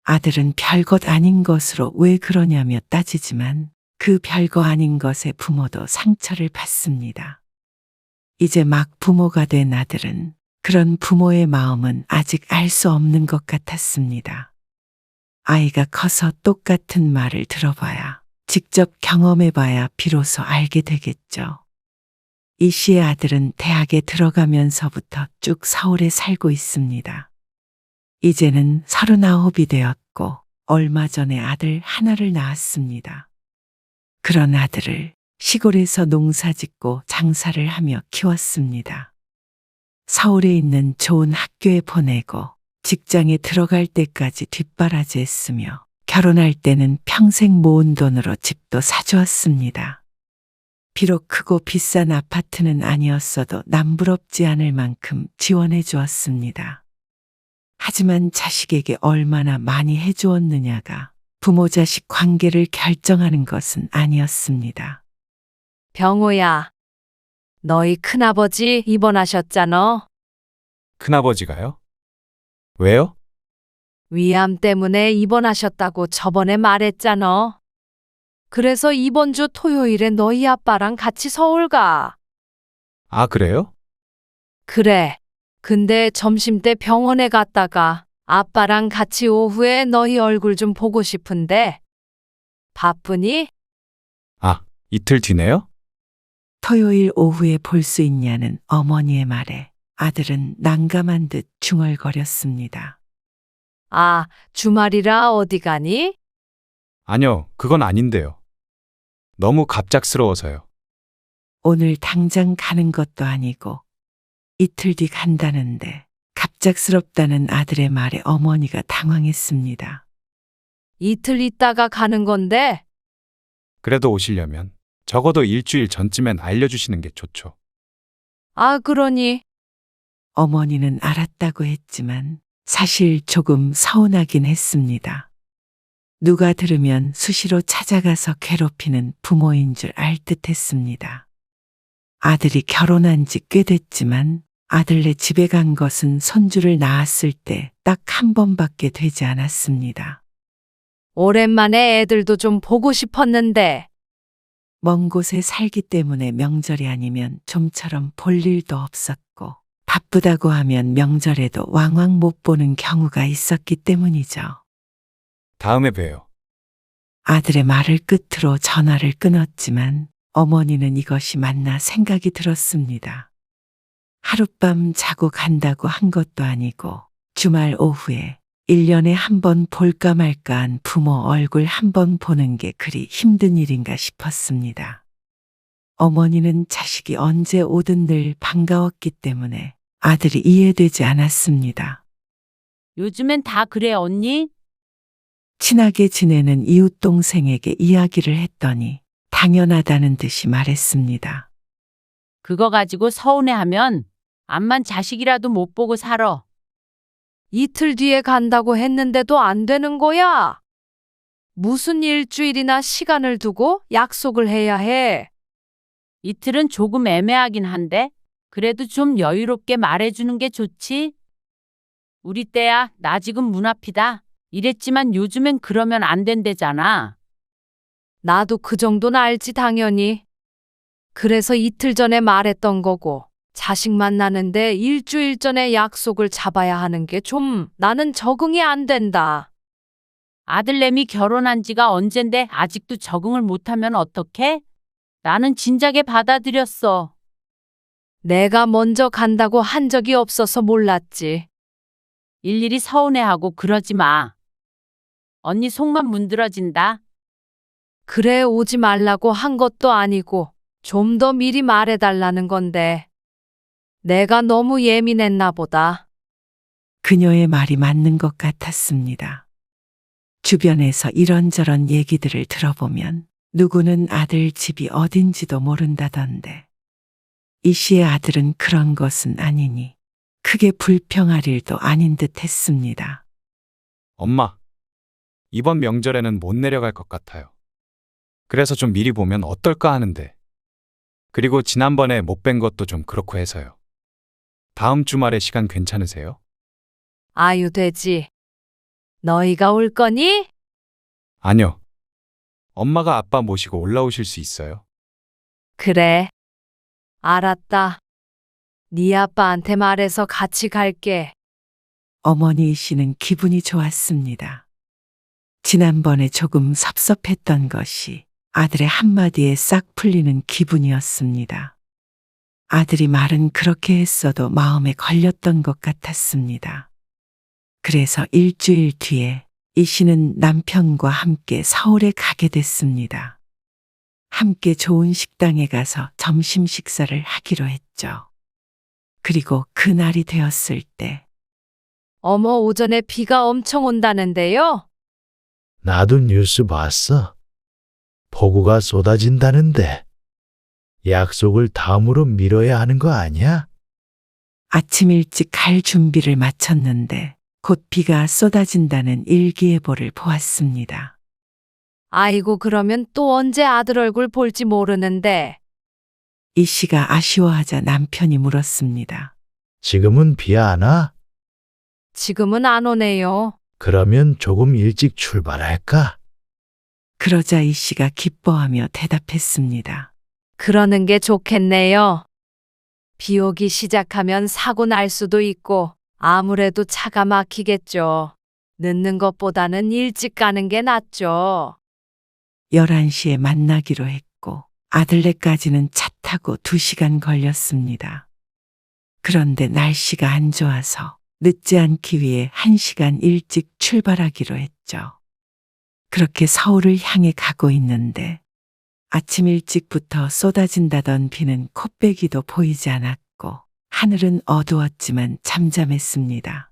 아들은 별것 아닌 것으로 왜 그러냐며 따지지만 그 별거 아닌 것에 부모도 상처를 받습니다. 이제 막 부모가 된 아들은 그런 부모의 마음은 아직 알 수 없는 것 같았습니다. 아이가 커서 똑같은 말을 들어봐야, 직접 경험해봐야 비로소 알게 되겠죠. 이 씨의 아들은 대학에 들어가면서부터 쭉 서울에 살고 있습니다. 이제는 39이 되었고 얼마 전에 아들 하나를 낳았습니다. 그런 아들을 시골에서 농사짓고 장사를 하며 키웠습니다. 서울에 있는 좋은 학교에 보내고 직장에 들어갈 때까지 뒷바라지했으며 결혼할 때는 평생 모은 돈으로 집도 사주었습니다. 비록 크고 비싼 아파트는 아니었어도 남부럽지 않을 만큼 지원해 주었습니다. 하지만 자식에게 얼마나 많이 해주었느냐가 부모 자식 관계를 결정하는 것은 아니었습니다. 병호야, 너희 큰아버지 입원하셨잖아. 큰아버지가요? 왜요? 위암 때문에 입원하셨다고 저번에 말했잖아. 그래서 이번 주 토요일에 너희 아빠랑 같이 서울 가. 아, 그래요? 그래. 근데 점심때 병원에 갔다가 아빠랑 같이 오후에 너희 얼굴 좀 보고 싶은데. 바쁘니? 아, 이틀 뒤네요? 토요일 오후에 볼 수 있냐는 어머니의 말에 아들은 난감한 듯 중얼거렸습니다. 아, 주말이라 어디 가니? 아니요, 그건 아닌데요. 너무 갑작스러워서요. 오늘 당장 가는 것도 아니고 이틀 뒤 간다는데 갑작스럽다는 아들의 말에 어머니가 당황했습니다. 이틀 있다가 가는 건데. 그래도 오시려면 적어도 일주일 전쯤엔 알려주시는 게 좋죠. 아, 그러니. 어머니는 알았다고 했지만 사실 조금 서운하긴 했습니다. 누가 들으면 수시로 찾아가서 괴롭히는 부모인 줄 알 듯했습니다. 아들이 결혼한 지 꽤 됐지만 아들네 집에 간 것은 손주를 낳았을 때 딱 한 번밖에 되지 않았습니다. 오랜만에 애들도 좀 보고 싶었는데. 먼 곳에 살기 때문에 명절이 아니면 좀처럼 볼 일도 없었고 바쁘다고 하면 명절에도 왕왕 못 보는 경우가 있었기 때문이죠. 다음에 봬요. 아들의 말을 끝으로 전화를 끊었지만 어머니는 이것이 맞나 생각이 들었습니다. 하룻밤 자고 간다고 한 것도 아니고 주말 오후에 1년에 한 번 볼까 말까한 부모 얼굴 한 번 보는 게 그리 힘든 일인가 싶었습니다. 어머니는 자식이 언제 오든 늘 반가웠기 때문에 아들이 이해되지 않았습니다. 요즘엔 다 그래, 언니? 친하게 지내는 이웃 동생에게 이야기를 했더니 당연하다는 듯이 말했습니다. 그거 가지고 서운해하면 암만 자식이라도 못 보고 살아. 이틀 뒤에 간다고 했는데도 안 되는 거야. 무슨 일주일이나 시간을 두고 약속을 해야 해. 이틀은 조금 애매하긴 한데 그래도 좀 여유롭게 말해주는 게 좋지. 우리 때야 나 지금 문 앞이다. 이랬지만 요즘엔 그러면 안 된대잖아. 나도 그 정도는 알지 당연히. 그래서 이틀 전에 말했던 거고 자식 만나는데 일주일 전에 약속을 잡아야 하는 게 좀 나는 적응이 안 된다. 아들내미 결혼한 지가 언젠데 아직도 적응을 못하면 어떡해? 나는 진작에 받아들였어. 내가 먼저 간다고 한 적이 없어서 몰랐지. 일일이 서운해하고 그러지 마. 언니 속만 문드러진다. 그래 오지 말라고 한 것도 아니고 좀 더 미리 말해달라는 건데. 내가 너무 예민했나 보다. 그녀의 말이 맞는 것 같았습니다. 주변에서 이런저런 얘기들을 들어보면 누구는 아들 집이 어딘지도 모른다던데 이 씨의 아들은 그런 것은 아니니 크게 불평할 일도 아닌 듯 했습니다. 엄마, 이번 명절에는 못 내려갈 것 같아요. 그래서 좀 미리 보면 어떨까 하는데. 그리고 지난번에 못 뵌 것도 좀 그렇고 해서요. 다음 주말에 시간 괜찮으세요? 아유 되지. 너희가 올 거니? 아니요. 엄마가 아빠 모시고 올라오실 수 있어요? 그래. 알았다. 네 아빠한테 말해서 같이 갈게. 어머니 이 씨는 기분이 좋았습니다. 지난번에 조금 섭섭했던 것이 아들의 한마디에 싹 풀리는 기분이었습니다. 아들이 말은 그렇게 했어도 마음에 걸렸던 것 같았습니다. 그래서 일주일 뒤에 이 씨는 남편과 함께 서울에 가게 됐습니다. 함께 좋은 식당에 가서 점심 식사를 하기로 했죠. 그리고 그날이 되었을 때 어머 오전에 비가 엄청 온다는데요. 나도 뉴스 봤어. 폭우가 쏟아진다는데 약속을 다음으로 미뤄야 하는 거 아니야? 아침 일찍 갈 준비를 마쳤는데 곧 비가 쏟아진다는 일기예보를 보았습니다. 아이고 그러면 또 언제 아들 얼굴 볼지 모르는데. 이 씨가 아쉬워하자 남편이 물었습니다. 지금은 비 안 와? 지금은 안 오네요. 그러면 조금 일찍 출발할까? 그러자 이 씨가 기뻐하며 대답했습니다. 그러는 게 좋겠네요. 비 오기 시작하면 사고 날 수도 있고 아무래도 차가 막히겠죠. 늦는 것보다는 일찍 가는 게 낫죠. 11시에 만나기로 했고 아들네까지는 차 타고 2시간 걸렸습니다. 그런데 날씨가 안 좋아서 늦지 않기 위해 1시간 일찍 출발하기로 했죠. 그렇게 서울을 향해 가고 있는데 아침 일찍부터 쏟아진다던 비는 콧배기도 보이지 않았고 하늘은 어두웠지만 잠잠했습니다.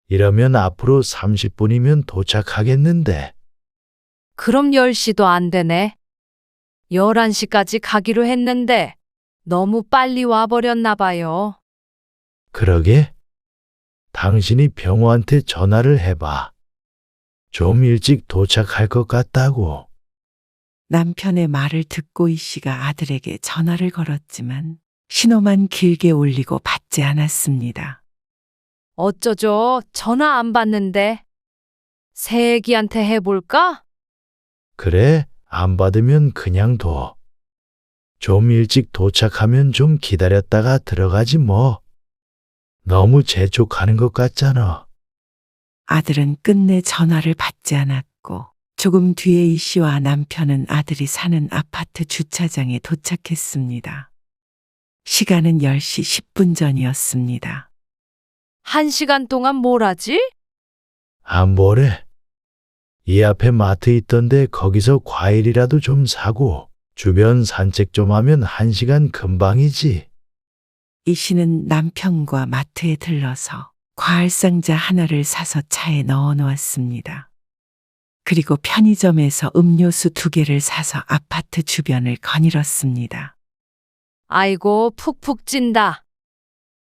이러면 앞으로 30분이면 도착하겠는데. 그럼 10시도 안 되네. 11시까지 가기로 했는데 너무 빨리 와버렸나 봐요. 그러게? 당신이 병호한테 전화를 해봐. 좀 일찍 도착할 것 같다고. 남편의 말을 듣고 이 씨가 아들에게 전화를 걸었지만 신호만 길게 울리고 받지 않았습니다. 어쩌죠? 전화 안 받는데. 새애기한테 해볼까? 그래, 안 받으면 그냥 둬. 좀 일찍 도착하면 좀 기다렸다가 들어가지 뭐. 너무 재촉하는 것 같잖아. 아들은 끝내 전화를 받지 않았고 조금 뒤에 이 씨와 남편은 아들이 사는 아파트 주차장에 도착했습니다. 시간은 10시 10분 전이었습니다. 1시간 동안 뭘 하지? 안 보래. 이 앞에 마트 있던데 거기서 과일이라도 좀 사고 주변 산책 좀 하면 1시간 금방이지. 이 씨는 남편과 마트에 들러서 과일 상자 하나를 사서 차에 넣어 놓았습니다. 그리고 편의점에서 음료수 2개를 사서 아파트 주변을 거닐었습니다. 아이고, 푹푹 찐다.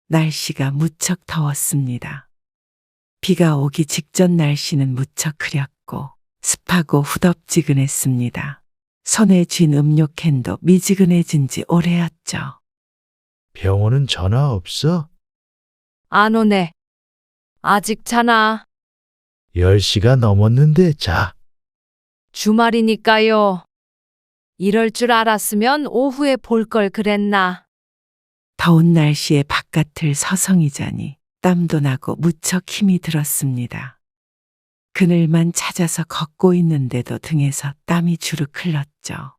날씨가 무척 더웠습니다. 비가 오기 직전 날씨는 무척 흐렸고 습하고 후덥지근했습니다. 손에 쥔 음료캔도 미지근해진 지 오래였죠. 병원은 전화 없어? 안 오네. 아직 자나. 10시가 넘었는데 자. 주말이니까요. 이럴 줄 알았으면 오후에 볼 걸 그랬나. 더운 날씨에 바깥을 서성이자니 땀도 나고 무척 힘이 들었습니다. 그늘만 찾아서 걷고 있는데도 등에서 땀이 주르륵 흘렀죠.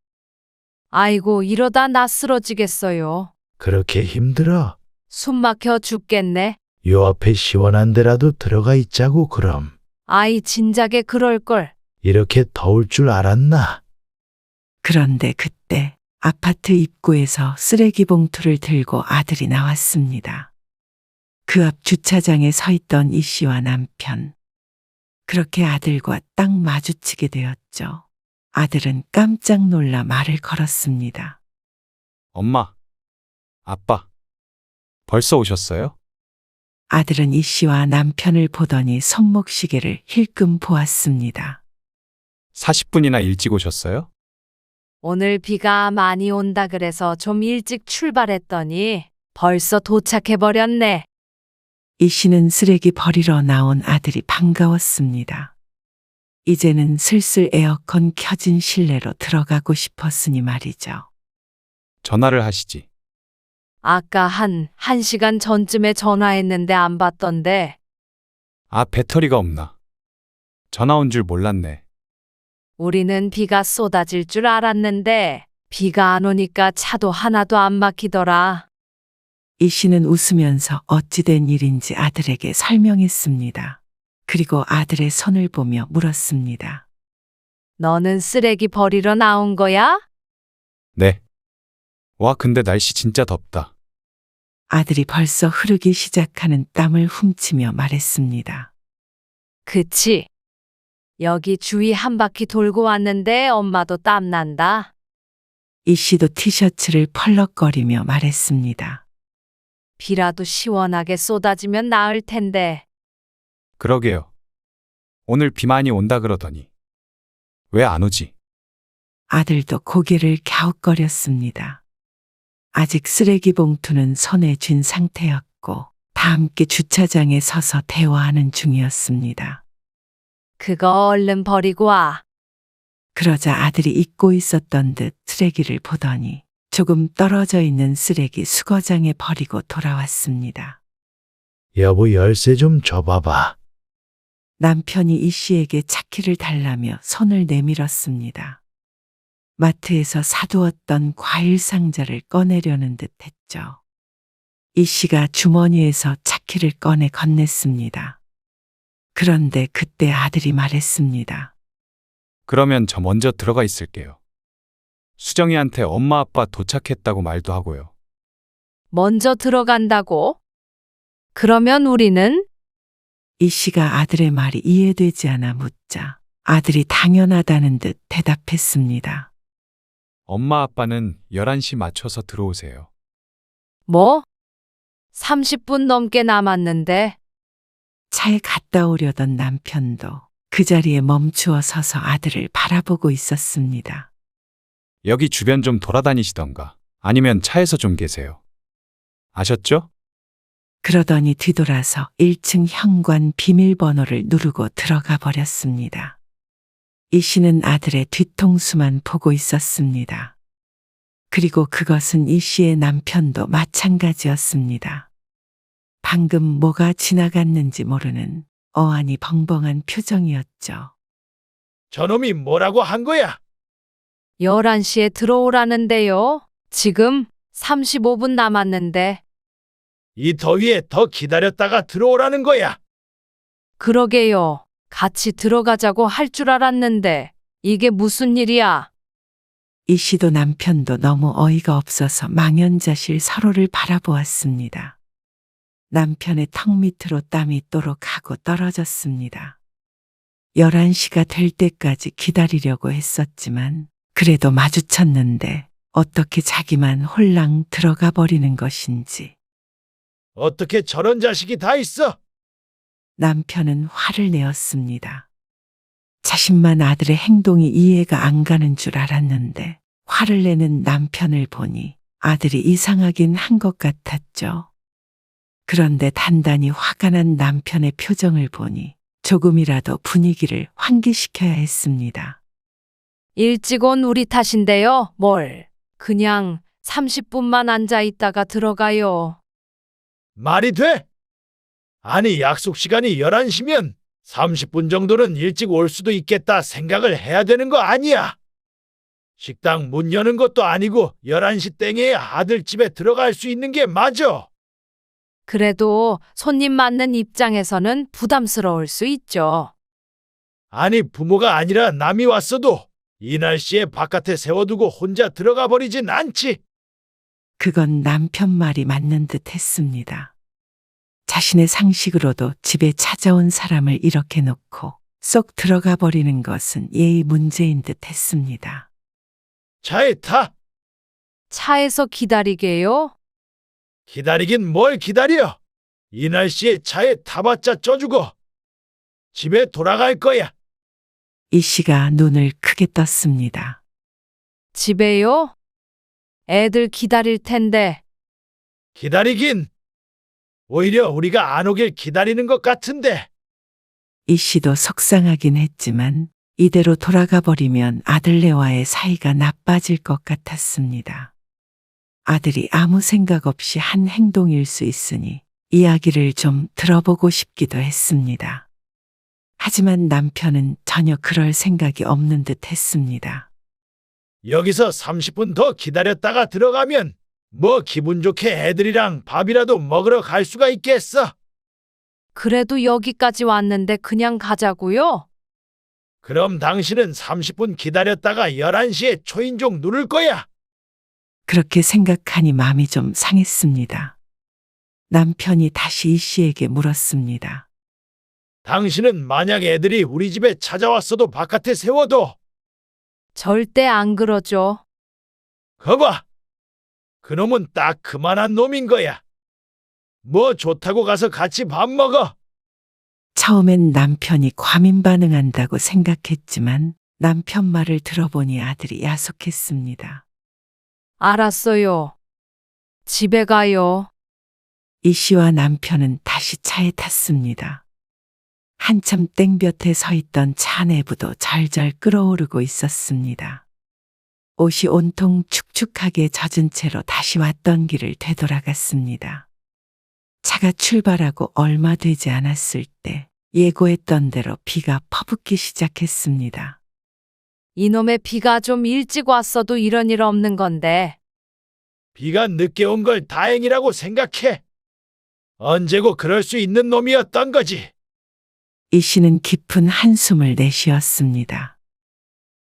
아이고, 이러다 나 쓰러지겠어요. 그렇게 힘들어? 숨 막혀 죽겠네. 요 앞에 시원한 데라도 들어가 있자고 그럼. 아이, 진작에 그럴걸. 이렇게 더울 줄 알았나? 그런데 그때 아파트 입구에서 쓰레기 봉투를 들고 아들이 나왔습니다. 그 앞 주차장에 서 있던 이 씨와 남편. 그렇게 아들과 딱 마주치게 되었죠. 아들은 깜짝 놀라 말을 걸었습니다. 엄마, 아빠, 벌써 오셨어요? 아들은 이 씨와 남편을 보더니 손목시계를 힐끔 보았습니다. 40분이나 일찍 오셨어요? 오늘 비가 많이 온다 그래서 좀 일찍 출발했더니 벌써 도착해버렸네. 이 씨는 쓰레기 버리러 나온 아들이 반가웠습니다. 이제는 슬슬 에어컨 켜진 실내로 들어가고 싶었으니 말이죠. 전화를 하시지. 아까 한 1시간 전쯤에 전화했는데 안 받던데. 아, 배터리가 없나? 전화 온 줄 몰랐네. 우리는 비가 쏟아질 줄 알았는데 비가 안 오니까 차도 하나도 안 막히더라. 이 씨는 웃으면서 어찌된 일인지 아들에게 설명했습니다. 그리고 아들의 손을 보며 물었습니다. 너는 쓰레기 버리러 나온 거야? 네. 와, 근데 날씨 진짜 덥다. 아들이 벌써 흐르기 시작하는 땀을 훔치며 말했습니다. 그치. 여기 주위 한 바퀴 돌고 왔는데 엄마도 땀난다. 이 씨도 티셔츠를 펄럭거리며 말했습니다. 비라도 시원하게 쏟아지면 나을 텐데. 그러게요. 오늘 비 많이 온다 그러더니. 왜 안 오지? 아들도 고개를 갸웃거렸습니다. 아직 쓰레기 봉투는 손에 쥔 상태였고 다 함께 주차장에 서서 대화하는 중이었습니다. 그거 얼른 버리고 와. 그러자 아들이 잊고 있었던 듯 쓰레기를 보더니 조금 떨어져 있는 쓰레기 수거장에 버리고 돌아왔습니다. 여보 열쇠 좀 줘봐봐. 남편이 이 씨에게 차키를 달라며 손을 내밀었습니다. 마트에서 사두었던 과일 상자를 꺼내려는 듯 했죠. 이 씨가 주머니에서 차키를 꺼내 건넸습니다. 그런데 그때 아들이 말했습니다. 그러면 저 먼저 들어가 있을게요. 수정이한테 엄마 아빠 도착했다고 말도 하고요. 먼저 들어간다고? 그러면 우리는? 이 씨가 아들의 말이 이해되지 않아 묻자 아들이 당연하다는 듯 대답했습니다. 엄마 아빠는 11시 맞춰서 들어오세요. 뭐? 30분 넘게 남았는데. 차에 갔다 오려던 남편도 그 자리에 멈추어 서서 아들을 바라보고 있었습니다. 여기 주변 좀 돌아다니시던가 아니면 차에서 좀 계세요. 아셨죠? 그러더니 뒤돌아서 1층 현관 비밀번호를 누르고 들어가 버렸습니다. 이 씨는 아들의 뒤통수만 보고 있었습니다. 그리고 그것은 이 씨의 남편도 마찬가지였습니다. 방금 뭐가 지나갔는지 모르는 어안이 벙벙한 표정이었죠. 저놈이 뭐라고 한 거야? 11시에 들어오라는데요. 지금 35분 남았는데. 이 더위에 더 기다렸다가 들어오라는 거야. 그러게요. 같이 들어가자고 할 줄 알았는데 이게 무슨 일이야? 이 씨도 남편도 너무 어이가 없어서 망연자실 서로를 바라보았습니다. 남편의 턱 밑으로 땀이 또록하고 떨어졌습니다. 11시가 될 때까지 기다리려고 했었지만 그래도 마주쳤는데 어떻게 자기만 홀랑 들어가 버리는 것인지 어떻게 저런 자식이 다 있어? 남편은 화를 내었습니다. 자신만 아들의 행동이 이해가 안 가는 줄 알았는데 화를 내는 남편을 보니 아들이 이상하긴 한 것 같았죠. 그런데 단단히 화가 난 남편의 표정을 보니 조금이라도 분위기를 환기시켜야 했습니다. 일찍 온 우리 탓인데요. 뭘. 그냥 30분만 앉아 있다가 들어가요. 말이 돼? 아니, 약속 시간이 11시면 30분 정도는 일찍 올 수도 있겠다 생각을 해야 되는 거 아니야? 식당 문 여는 것도 아니고 11시 땡에 아들 집에 들어갈 수 있는 게 맞아. 그래도 손님 맞는 입장에서는 부담스러울 수 있죠. 아니, 부모가 아니라 남이 왔어도 이 날씨에 바깥에 세워두고 혼자 들어가 버리진 않지. 그건 남편 말이 맞는 듯 했습니다. 자신의 상식으로도 집에 찾아온 사람을 이렇게 놓고 쏙 들어가 버리는 것은 예의 문제인 듯 했습니다. 차에 타. 차에서 기다리게요? 기다리긴 뭘 기다려. 이 날씨에 차에 타봤자 쪄주고 집에 돌아갈 거야. 이 씨가 눈을 크게 떴습니다. 집에요? 애들 기다릴 텐데. 기다리긴. 오히려 우리가 안 오길 기다리는 것 같은데. 이 씨도 속상하긴 했지만 이대로 돌아가 버리면 아들네와의 사이가 나빠질 것 같았습니다. 아들이 아무 생각 없이 한 행동일 수 있으니 이야기를 좀 들어보고 싶기도 했습니다. 하지만 남편은 전혀 그럴 생각이 없는 듯 했습니다. 여기서 30분 더 기다렸다가 들어가면 뭐 기분 좋게 애들이랑 밥이라도 먹으러 갈 수가 있겠어. 그래도 여기까지 왔는데 그냥 가자고요? 그럼 당신은 30분 기다렸다가 11시에 초인종 누를 거야. 그렇게 생각하니 마음이 좀 상했습니다. 남편이 다시 이 씨에게 물었습니다. 당신은 만약 애들이 우리 집에 찾아왔어도 바깥에 세워도 절대 안 그러죠. 거봐. 그놈은 딱 그만한 놈인 거야. 뭐 좋다고 가서 같이 밥 먹어. 처음엔 남편이 과민 반응한다고 생각했지만 남편 말을 들어보니 아들이 야속했습니다. 알았어요. 집에 가요. 이 씨와 남편은 다시 차에 탔습니다. 한참 땡볕에 서 있던 차 내부도 절절 끓어오르고 있었습니다. 옷이 온통 축축하게 젖은 채로 다시 왔던 길을 되돌아갔습니다. 차가 출발하고 얼마 되지 않았을 때 예고했던 대로 비가 퍼붓기 시작했습니다. 이놈의 비가 좀 일찍 왔어도 이런 일 없는 건데. 비가 늦게 온 걸 다행이라고 생각해. 언제고 그럴 수 있는 놈이었던 거지. 이 씨는 깊은 한숨을 내쉬었습니다.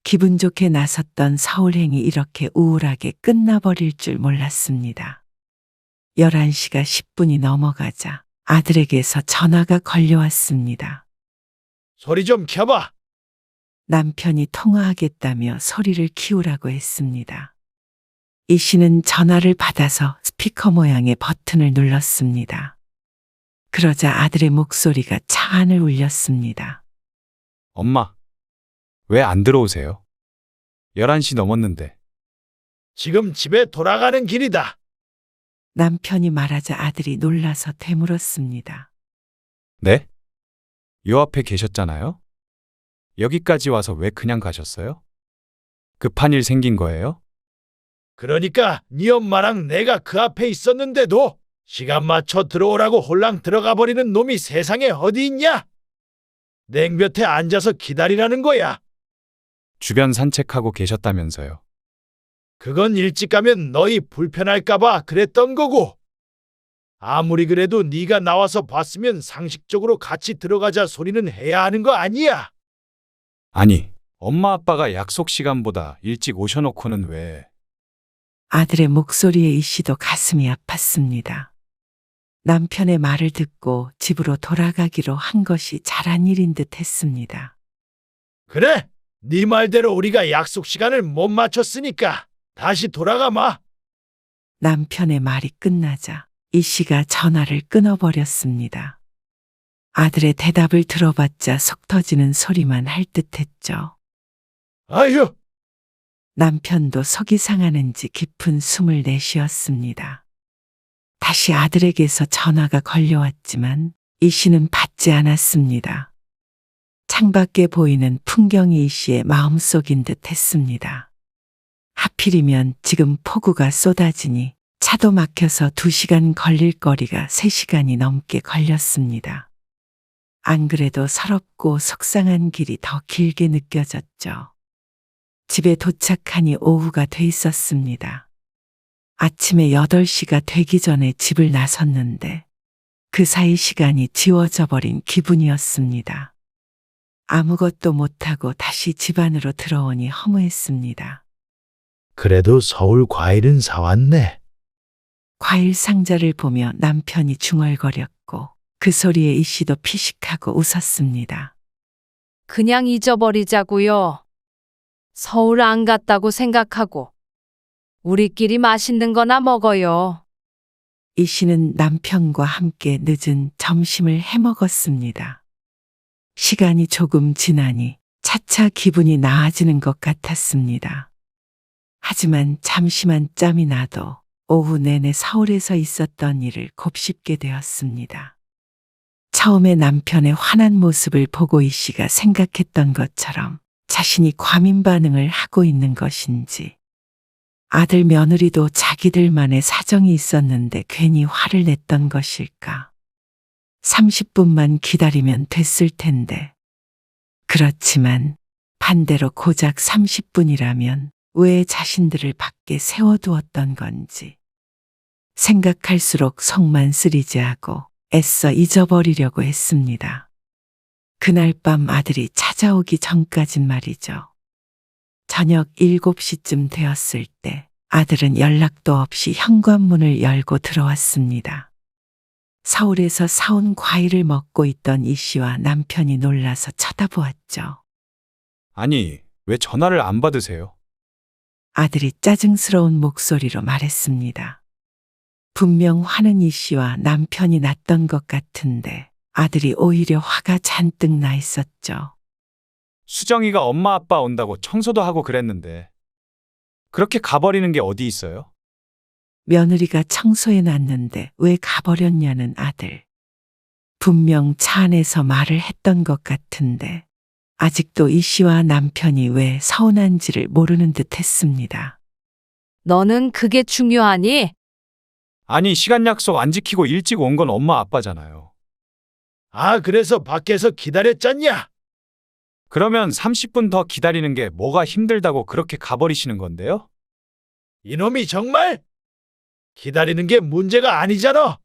기분 좋게 나섰던 서울행이 이렇게 우울하게 끝나버릴 줄 몰랐습니다. 11시가 10분이 넘어가자 아들에게서 전화가 걸려왔습니다. 소리 좀 켜봐. 남편이 통화하겠다며 소리를 키우라고 했습니다. 이 씨는 전화를 받아서 스피커 모양의 버튼을 눌렀습니다. 그러자 아들의 목소리가 차 안을 울렸습니다. 엄마, 왜 안 들어오세요? 11시 넘었는데. 지금 집에 돌아가는 길이다. 남편이 말하자 아들이 놀라서 되물었습니다. 네? 요 앞에 계셨잖아요? 여기까지 와서 왜 그냥 가셨어요? 급한 일 생긴 거예요? 그러니까 네 엄마랑 내가 그 앞에 있었는데도 시간 맞춰 들어오라고 홀랑 들어가 버리는 놈이 세상에 어디 있냐? 냉볕에 앉아서 기다리라는 거야. 주변 산책하고 계셨다면서요. 그건 일찍 가면 너희 불편할까봐 그랬던 거고. 아무리 그래도 네가 나와서 봤으면 상식적으로 같이 들어가자 소리는 해야 하는 거 아니야? 아니, 엄마 아빠가 약속 시간보다 일찍 오셔놓고는 왜? 아들의 목소리에 이 씨도 가슴이 아팠습니다. 남편의 말을 듣고 집으로 돌아가기로 한 것이 잘한 일인 듯 했습니다. 그래, 네 말대로 우리가 약속 시간을 못 맞췄으니까 다시 돌아가 마. 남편의 말이 끝나자 이 씨가 전화를 끊어버렸습니다. 아들의 대답을 들어봤자 속 터지는 소리만 할 듯했죠. 아휴, 남편도 속이 상하는지 깊은 숨을 내쉬었습니다. 다시 아들에게서 전화가 걸려왔지만 이 씨는 받지 않았습니다. 창밖에 보이는 풍경이 이 씨의 마음속인 듯 했습니다. 하필이면 지금 폭우가 쏟아지니 차도 막혀서 2시간 걸릴 거리가 3시간이 넘게 걸렸습니다. 안 그래도 서럽고 속상한 길이 더 길게 느껴졌죠. 집에 도착하니 오후가 돼 있었습니다. 아침에 8시가 되기 전에 집을 나섰는데 그 사이 시간이 지워져 버린 기분이었습니다. 아무것도 못하고 다시 집 안으로 들어오니 허무했습니다. 그래도 서울 과일은 사왔네. 과일 상자를 보며 남편이 중얼거렸고 그 소리에 이 씨도 피식하고 웃었습니다. 그냥 잊어버리자고요. 서울 안 갔다고 생각하고 우리끼리 맛있는 거나 먹어요. 이 씨는 남편과 함께 늦은 점심을 해 먹었습니다. 시간이 조금 지나니 차차 기분이 나아지는 것 같았습니다. 하지만 잠시만 짬이 나도 오후 내내 서울에서 있었던 일을 곱씹게 되었습니다. 처음에 남편의 화난 모습을 보고 이 씨가 생각했던 것처럼 자신이 과민 반응을 하고 있는 것인지, 아들 며느리도 자기들만의 사정이 있었는데 괜히 화를 냈던 것일까. 30분만 기다리면 됐을 텐데. 그렇지만 반대로 고작 30분이라면 왜 자신들을 밖에 세워두었던 건지. 생각할수록 속만 쓰리지 하고 애써 잊어버리려고 했습니다. 그날 밤 아들이 찾아오기 전까진 말이죠. 저녁 7시쯤 되었을 때 아들은 연락도 없이 현관문을 열고 들어왔습니다. 서울에서 사온 과일을 먹고 있던 이 씨와 남편이 놀라서 쳐다보았죠. 아니, 왜 전화를 안 받으세요? 아들이 짜증스러운 목소리로 말했습니다. 분명 화는 이 씨와 남편이 났던 것 같은데 아들이 오히려 화가 잔뜩 나 있었죠. 수정이가 엄마 아빠 온다고 청소도 하고 그랬는데 그렇게 가버리는 게 어디 있어요? 며느리가 청소해 놨는데 왜 가버렸냐는 아들. 분명 차 안에서 말을 했던 것 같은데 아직도 이 씨와 남편이 왜 서운한지를 모르는 듯 했습니다. 너는 그게 중요하니? 아니, 시간 약속 안 지키고 일찍 온 건 엄마 아빠잖아요. 아, 그래서 밖에서 기다렸잖냐? 그러면 30분 더 기다리는 게 뭐가 힘들다고 그렇게 가버리시는 건데요? 이놈이 정말? 기다리는 게 문제가 아니잖아.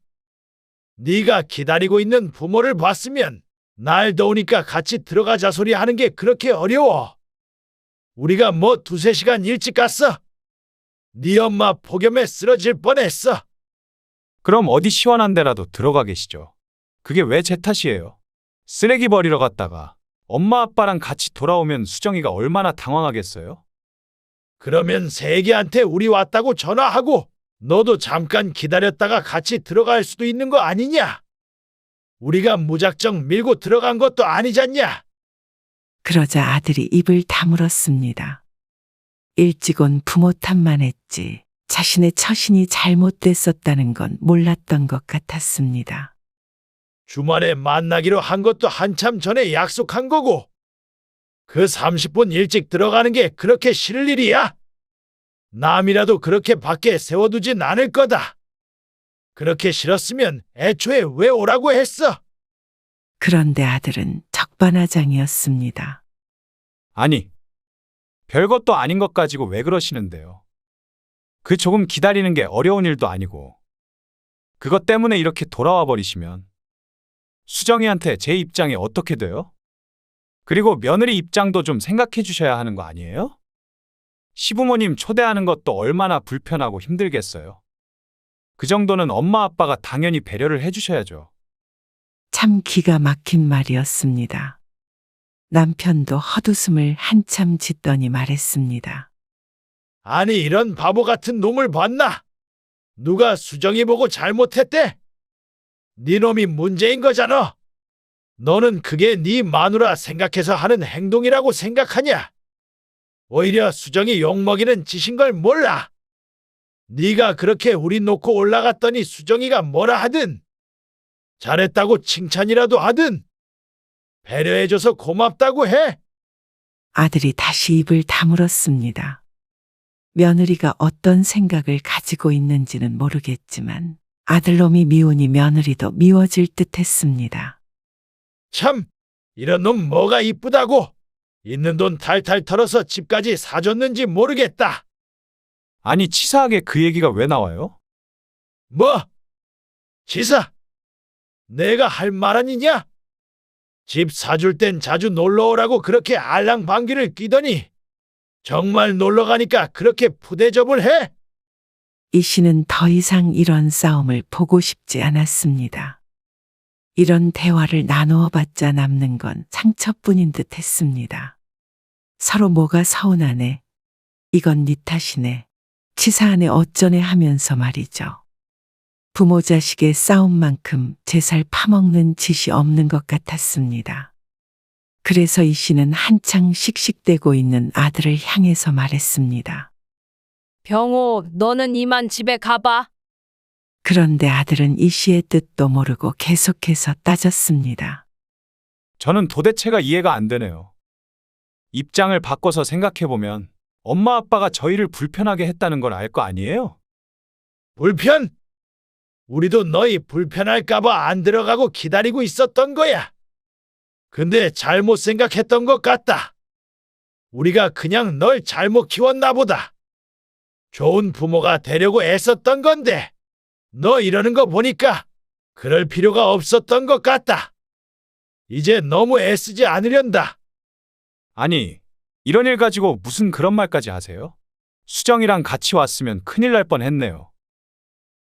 네가 기다리고 있는 부모를 봤으면 날 더우니까 같이 들어가자 소리 하는 게 그렇게 어려워. 우리가 뭐 2-3시간 일찍 갔어? 네 엄마 폭염에 쓰러질 뻔했어. 그럼 어디 시원한 데라도 들어가 계시죠. 그게 왜 제 탓이에요? 쓰레기 버리러 갔다가 엄마 아빠랑 같이 돌아오면 수정이가 얼마나 당황하겠어요? 그러면 세기한테 우리 왔다고 전화하고 너도 잠깐 기다렸다가 같이 들어갈 수도 있는 거 아니냐? 우리가 무작정 밀고 들어간 것도 아니잖냐? 그러자 아들이 입을 다물었습니다. 일찍 온 부모 탓만 했지 자신의 처신이 잘못됐었다는 건 몰랐던 것 같았습니다. 주말에 만나기로 한 것도 한참 전에 약속한 거고 그 30분 일찍 들어가는 게 그렇게 싫을 일이야? 남이라도 그렇게 밖에 세워두진 않을 거다. 그렇게 싫었으면 애초에 왜 오라고 했어? 그런데 아들은 적반하장이었습니다. 아니, 별것도 아닌 것 가지고 왜 그러시는데요? 그 조금 기다리는 게 어려운 일도 아니고 그것 때문에 이렇게 돌아와 버리시면 수정이한테 제 입장이 어떻게 돼요? 그리고 며느리 입장도 좀 생각해 주셔야 하는 거 아니에요? 시부모님 초대하는 것도 얼마나 불편하고 힘들겠어요. 그 정도는 엄마 아빠가 당연히 배려를 해 주셔야죠. 참 기가 막힌 말이었습니다. 남편도 헛웃음을 한참 짓더니 말했습니다. 아니 이런 바보 같은 놈을 봤나? 누가 수정이 보고 잘못했대? 네 놈이 문제인 거잖아. 너는 그게 네 마누라 생각해서 하는 행동이라고 생각하냐? 오히려 수정이 욕먹이는 짓인 걸 몰라. 네가 그렇게 우리 놓고 올라갔더니 수정이가 뭐라 하든 잘했다고 칭찬이라도 하든 배려해줘서 고맙다고 해. 아들이 다시 입을 다물었습니다. 며느리가 어떤 생각을 가지고 있는지는 모르겠지만 아들놈이 미우니 며느리도 미워질 듯 했습니다. 참, 이런 놈 뭐가 이쁘다고? 있는 돈 탈탈 털어서 집까지 사줬는지 모르겠다. 아니, 치사하게 그 얘기가 왜 나와요? 뭐? 지사, 내가 할 말 아니냐? 집 사줄 땐 자주 놀러 오라고 그렇게 알랑방귀를 끼더니 정말 놀러 가니까 그렇게 푸대접을 해? 이 씨는 더 이상 이런 싸움을 보고 싶지 않았습니다. 이런 대화를 나누어 봤자 남는 건 상처뿐인 듯 했습니다. 서로 뭐가 서운하네. 이건 네 탓이네. 치사하네 어쩌네 하면서 말이죠. 부모 자식의 싸움만큼 제 살 파먹는 짓이 없는 것 같았습니다. 그래서 이 씨는 한창 씩씩대고 있는 아들을 향해서 말했습니다. 병호, 너는 이만 집에 가봐. 그런데 아들은 이 씨의 뜻도 모르고 계속해서 따졌습니다. 저는 도대체가 이해가 안 되네요. 입장을 바꿔서 생각해보면 엄마 아빠가 저희를 불편하게 했다는 걸 알 거 아니에요? 불편? 우리도 너희 불편할까봐 안 들어가고 기다리고 있었던 거야. 근데 잘못 생각했던 것 같다. 우리가 그냥 널 잘못 키웠나 보다. 좋은 부모가 되려고 애썼던 건데 너 이러는 거 보니까 그럴 필요가 없었던 것 같다. 이제 너무 애쓰지 않으련다. 아니, 이런 일 가지고 무슨 그런 말까지 하세요? 수정이랑 같이 왔으면 큰일 날 뻔했네요.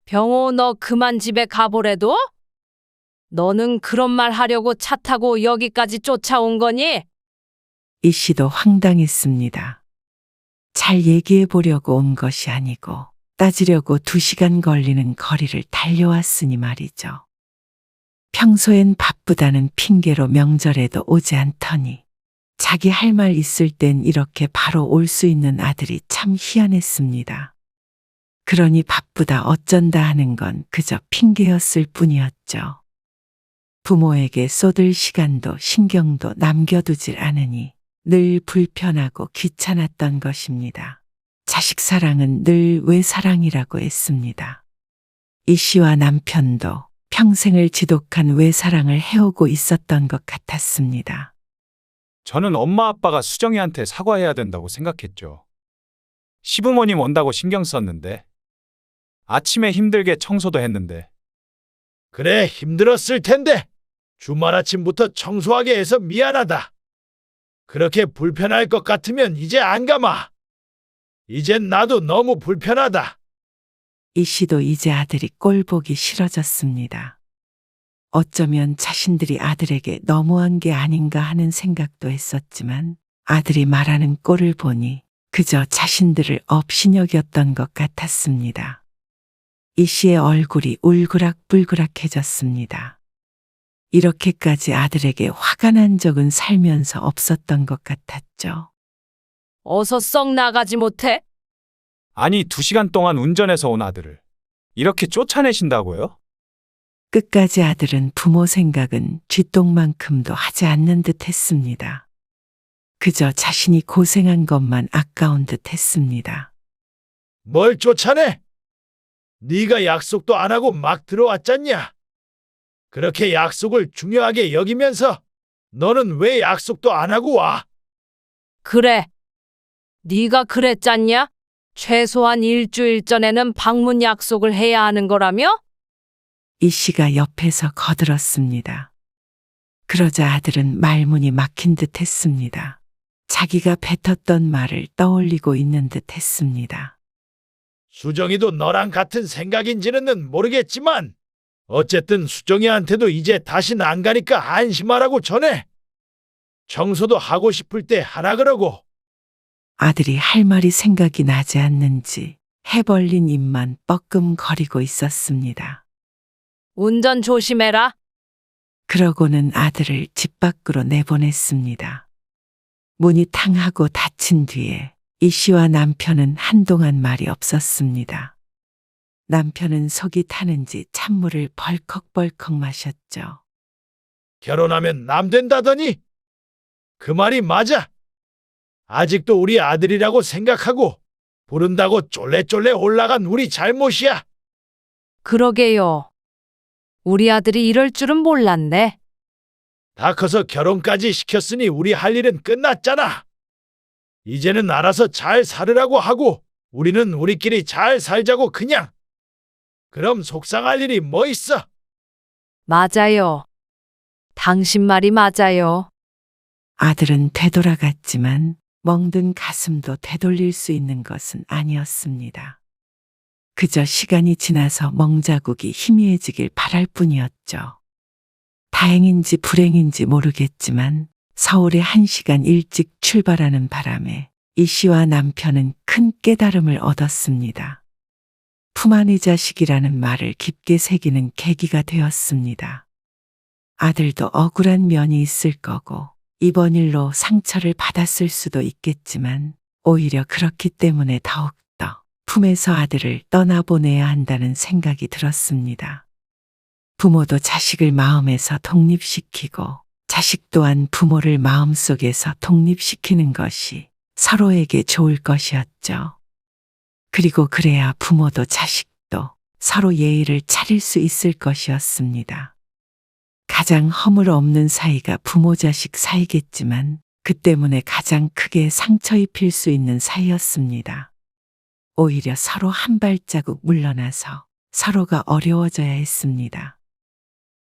병호, 너 그만 집에 가보래도? 너는 그런 말 하려고 차 타고 여기까지 쫓아온 거니? 이 씨도 황당했습니다. 잘 얘기해 보려고 온 것이 아니고 따지려고 2시간 걸리는 거리를 달려왔으니 말이죠. 평소엔 바쁘다는 핑계로 명절에도 오지 않더니 자기 할 말 있을 땐 이렇게 바로 올 수 있는 아들이 참 희한했습니다. 그러니 바쁘다 어쩐다 하는 건 그저 핑계였을 뿐이었죠. 부모에게 쏟을 시간도 신경도 남겨두질 않으니 늘 불편하고 귀찮았던 것입니다. 자식 사랑은 늘 외사랑이라고 했습니다. 이 씨와 남편도 평생을 지독한 외사랑을 해오고 있었던 것 같았습니다. 저는 엄마 아빠가 수정이한테 사과해야 된다고 생각했죠. 시부모님 온다고 신경 썼는데, 아침에 힘들게 청소도 했는데. 그래, 힘들었을 텐데 주말 아침부터 청소하게 해서 미안하다. 그렇게 불편할 것 같으면 이제 안 가마. 이젠 나도 너무 불편하다. 이 씨도 이제 아들이 꼴 보기 싫어졌습니다. 어쩌면 자신들이 아들에게 너무한 게 아닌가 하는 생각도 했었지만 아들이 말하는 꼴을 보니 그저 자신들을 업신여겼던 것 같았습니다. 이 씨의 얼굴이 울그락불그락해졌습니다. 이렇게까지 아들에게 화가 난 적은 살면서 없었던 것 같았죠. 어서 썩 나가지 못해? 아니, 2시간 동안 운전해서 온 아들을 이렇게 쫓아내신다고요? 끝까지 아들은 부모 생각은 쥐똥만큼도 하지 않는 듯 했습니다. 그저 자신이 고생한 것만 아까운 듯 했습니다. 뭘 쫓아내? 네가 약속도 안 하고 막 들어왔잖냐? 그렇게 약속을 중요하게 여기면서 너는 왜 약속도 안 하고 와? 그래. 네가 그랬잖냐? 최소한 일주일 전에는 방문 약속을 해야 하는 거라며? 이 씨가 옆에서 거들었습니다. 그러자 아들은 말문이 막힌 듯 했습니다. 자기가 뱉었던 말을 떠올리고 있는 듯 했습니다. 수정이도 너랑 같은 생각인지는 모르겠지만 어쨌든 수정이한테도 이제 다신 안 가니까 안심하라고 전해. 청소도 하고 싶을 때 하라 그러고. 아들이 할 말이 생각이 나지 않는지 해벌린 입만 뻐끔거리고 있었습니다. 운전 조심해라. 그러고는 아들을 집 밖으로 내보냈습니다. 문이 탕하고 닫힌 뒤에 이 씨와 남편은 한동안 말이 없었습니다. 남편은 속이 타는지 찬물을 벌컥벌컥 마셨죠. 결혼하면 남 된다더니 그 말이 맞아. 아직도 우리 아들이라고 생각하고 부른다고 쫄래쫄래 올라간 우리 잘못이야. 그러게요. 우리 아들이 이럴 줄은 몰랐네. 다 커서 결혼까지 시켰으니 우리 할 일은 끝났잖아. 이제는 알아서 잘 살으라고 하고 우리는 우리끼리 잘 살자고 그냥. 그럼 속상할 일이 뭐 있어? 맞아요. 당신 말이 맞아요. 아들은 되돌아갔지만 멍든 가슴도 되돌릴 수 있는 것은 아니었습니다. 그저 시간이 지나서 멍자국이 희미해지길 바랄 뿐이었죠. 다행인지 불행인지 모르겠지만 서울에 1시간 일찍 출발하는 바람에 이 씨와 남편은 큰 깨달음을 얻었습니다. 품 안의 자식이라는 말을 깊게 새기는 계기가 되었습니다. 아들도 억울한 면이 있을 거고 이번 일로 상처를 받았을 수도 있겠지만 오히려 그렇기 때문에 더욱더 품에서 아들을 떠나보내야 한다는 생각이 들었습니다. 부모도 자식을 마음에서 독립시키고 자식 또한 부모를 마음속에서 독립시키는 것이 서로에게 좋을 것이었죠. 그리고 그래야 부모도 자식도 서로 예의를 차릴 수 있을 것이었습니다. 가장 허물 없는 사이가 부모 자식 사이겠지만 그 때문에 가장 크게 상처 입힐 수 있는 사이였습니다. 오히려 서로 한 발자국 물러나서 서로가 어려워져야 했습니다.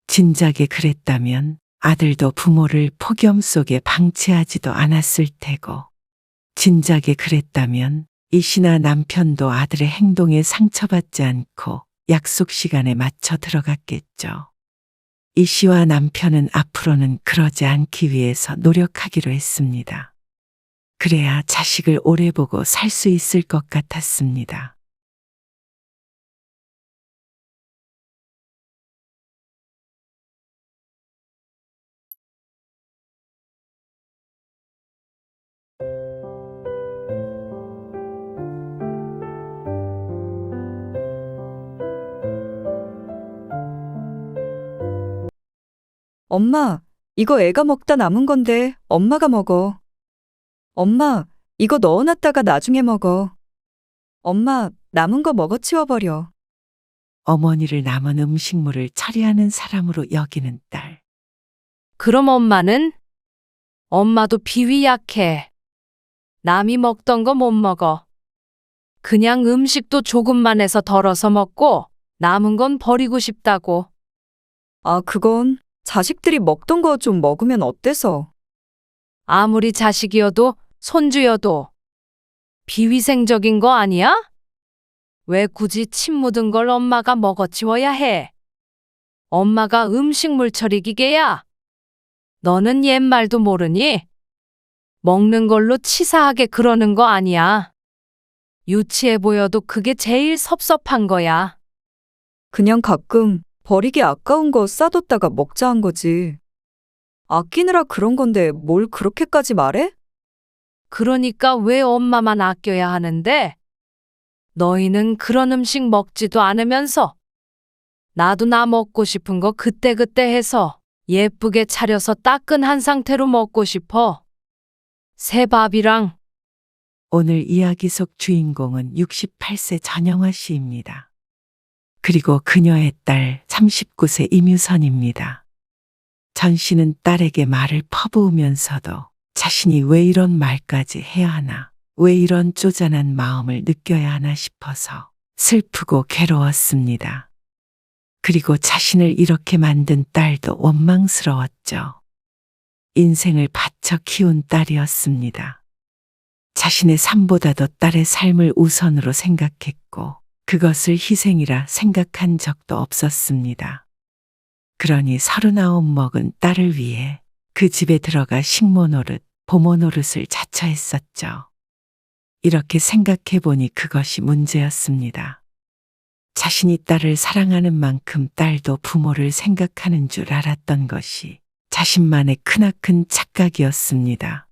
진작에 그랬다면 아들도 부모를 폭염 속에 방치하지도 않았을 테고, 진작에 그랬다면 이 씨나 남편도 아들의 행동에 상처받지 않고 약속 시간에 맞춰 들어갔겠죠. 이 씨와 남편은 앞으로는 그러지 않기 위해서 노력하기로 했습니다. 그래야 자식을 오래 보고 살 수 있을 것 같았습니다. 엄마, 이거 애가 먹다 남은 건데 엄마가 먹어. 엄마, 이거 넣어놨다가 나중에 먹어. 엄마, 남은 거 먹어 치워버려. 어머니를 남은 음식물을 처리하는 사람으로 여기는 딸. 그럼 엄마는? 엄마도 비위 약해. 남이 먹던 거 못 먹어. 그냥 음식도 조금만 해서 덜어서 먹고 남은 건 버리고 싶다고. 아, 그건 자식들이 먹던 거 좀 먹으면 어때서? 아무리 자식이어도 손주여도 비위생적인 거 아니야? 왜 굳이 침 묻은 걸 엄마가 먹어치워야 해? 엄마가 음식물 처리 기계야? 너는 옛말도 모르니? 먹는 걸로 치사하게 그러는 거 아니야. 유치해 보여도 그게 제일 섭섭한 거야. 그냥 가끔 버리기 아까운 거 싸뒀다가 먹자 한 거지. 아끼느라 그런 건데 뭘 그렇게까지 말해? 그러니까 왜 엄마만 아껴야 하는데? 너희는 그런 음식 먹지도 않으면서 나도 나 먹고 싶은 거 그때그때 해서 예쁘게 차려서 따끈한 상태로 먹고 싶어. 새 밥이랑. 오늘 이야기 속 주인공은 68세 전영화 씨입니다. 그리고 그녀의 딸 39세 임유선입니다. 전 씨는 딸에게 말을 퍼부으면서도 자신이 왜 이런 말까지 해야 하나, 왜 이런 쪼잔한 마음을 느껴야 하나 싶어서 슬프고 괴로웠습니다. 그리고 자신을 이렇게 만든 딸도 원망스러웠죠. 인생을 바쳐 키운 딸이었습니다. 자신의 삶보다도 딸의 삶을 우선으로 생각했고 그것을 희생이라 생각한 적도 없었습니다. 그러니 39 먹은 딸을 위해 그 집에 들어가 식모 노릇, 보모 노릇을 자처했었죠. 이렇게 생각해 보니 그것이 문제였습니다. 자신이 딸을 사랑하는 만큼 딸도 부모를 생각하는 줄 알았던 것이 자신만의 크나큰 착각이었습니다.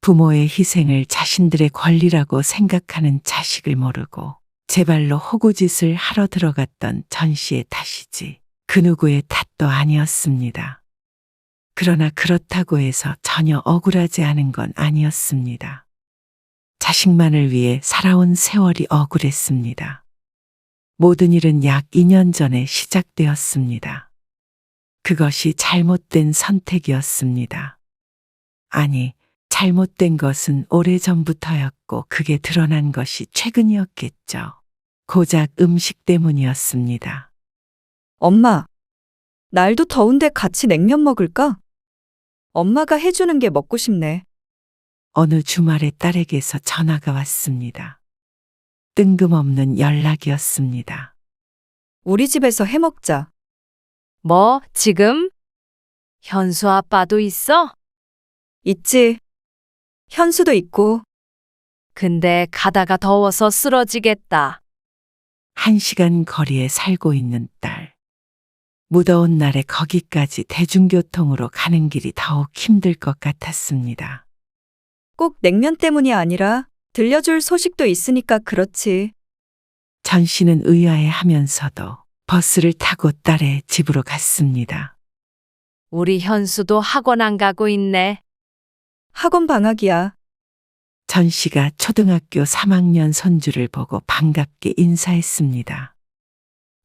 부모의 희생을 자신들의 권리라고 생각하는 자식을 모르고 제 발로 호구짓을 하러 들어갔던 전 씨의 탓이지 그 누구의 탓도 아니었습니다. 그러나 그렇다고 해서 전혀 억울하지 않은 건 아니었습니다. 자식만을 위해 살아온 세월이 억울했습니다. 모든 일은 약 2년 전에 시작되었습니다. 그것이 잘못된 선택이었습니다. 아니, 잘못된 것은 오래전부터였고 그게 드러난 것이 최근이었겠죠. 고작 음식 때문이었습니다. 엄마, 날도 더운데 같이 냉면 먹을까? 엄마가 해주는 게 먹고 싶네. 어느 주말에 딸에게서 전화가 왔습니다. 뜬금없는 연락이었습니다. 우리 집에서 해 먹자. 뭐, 지금? 현수 아빠도 있어? 있지. 현수도 있고. 근데 가다가 더워서 쓰러지겠다. 1시간 거리에 살고 있는 딸. 무더운 날에 거기까지 대중교통으로 가는 길이 더욱 힘들 것 같았습니다. 꼭 냉면 때문이 아니라 들려줄 소식도 있으니까 그렇지. 전 씨는 의아해하면서도 버스를 타고 딸의 집으로 갔습니다. 우리 현수도 학원 안 가고 있네. 학원 방학이야. 전 씨가 초등학교 3학년 손주를 보고 반갑게 인사했습니다.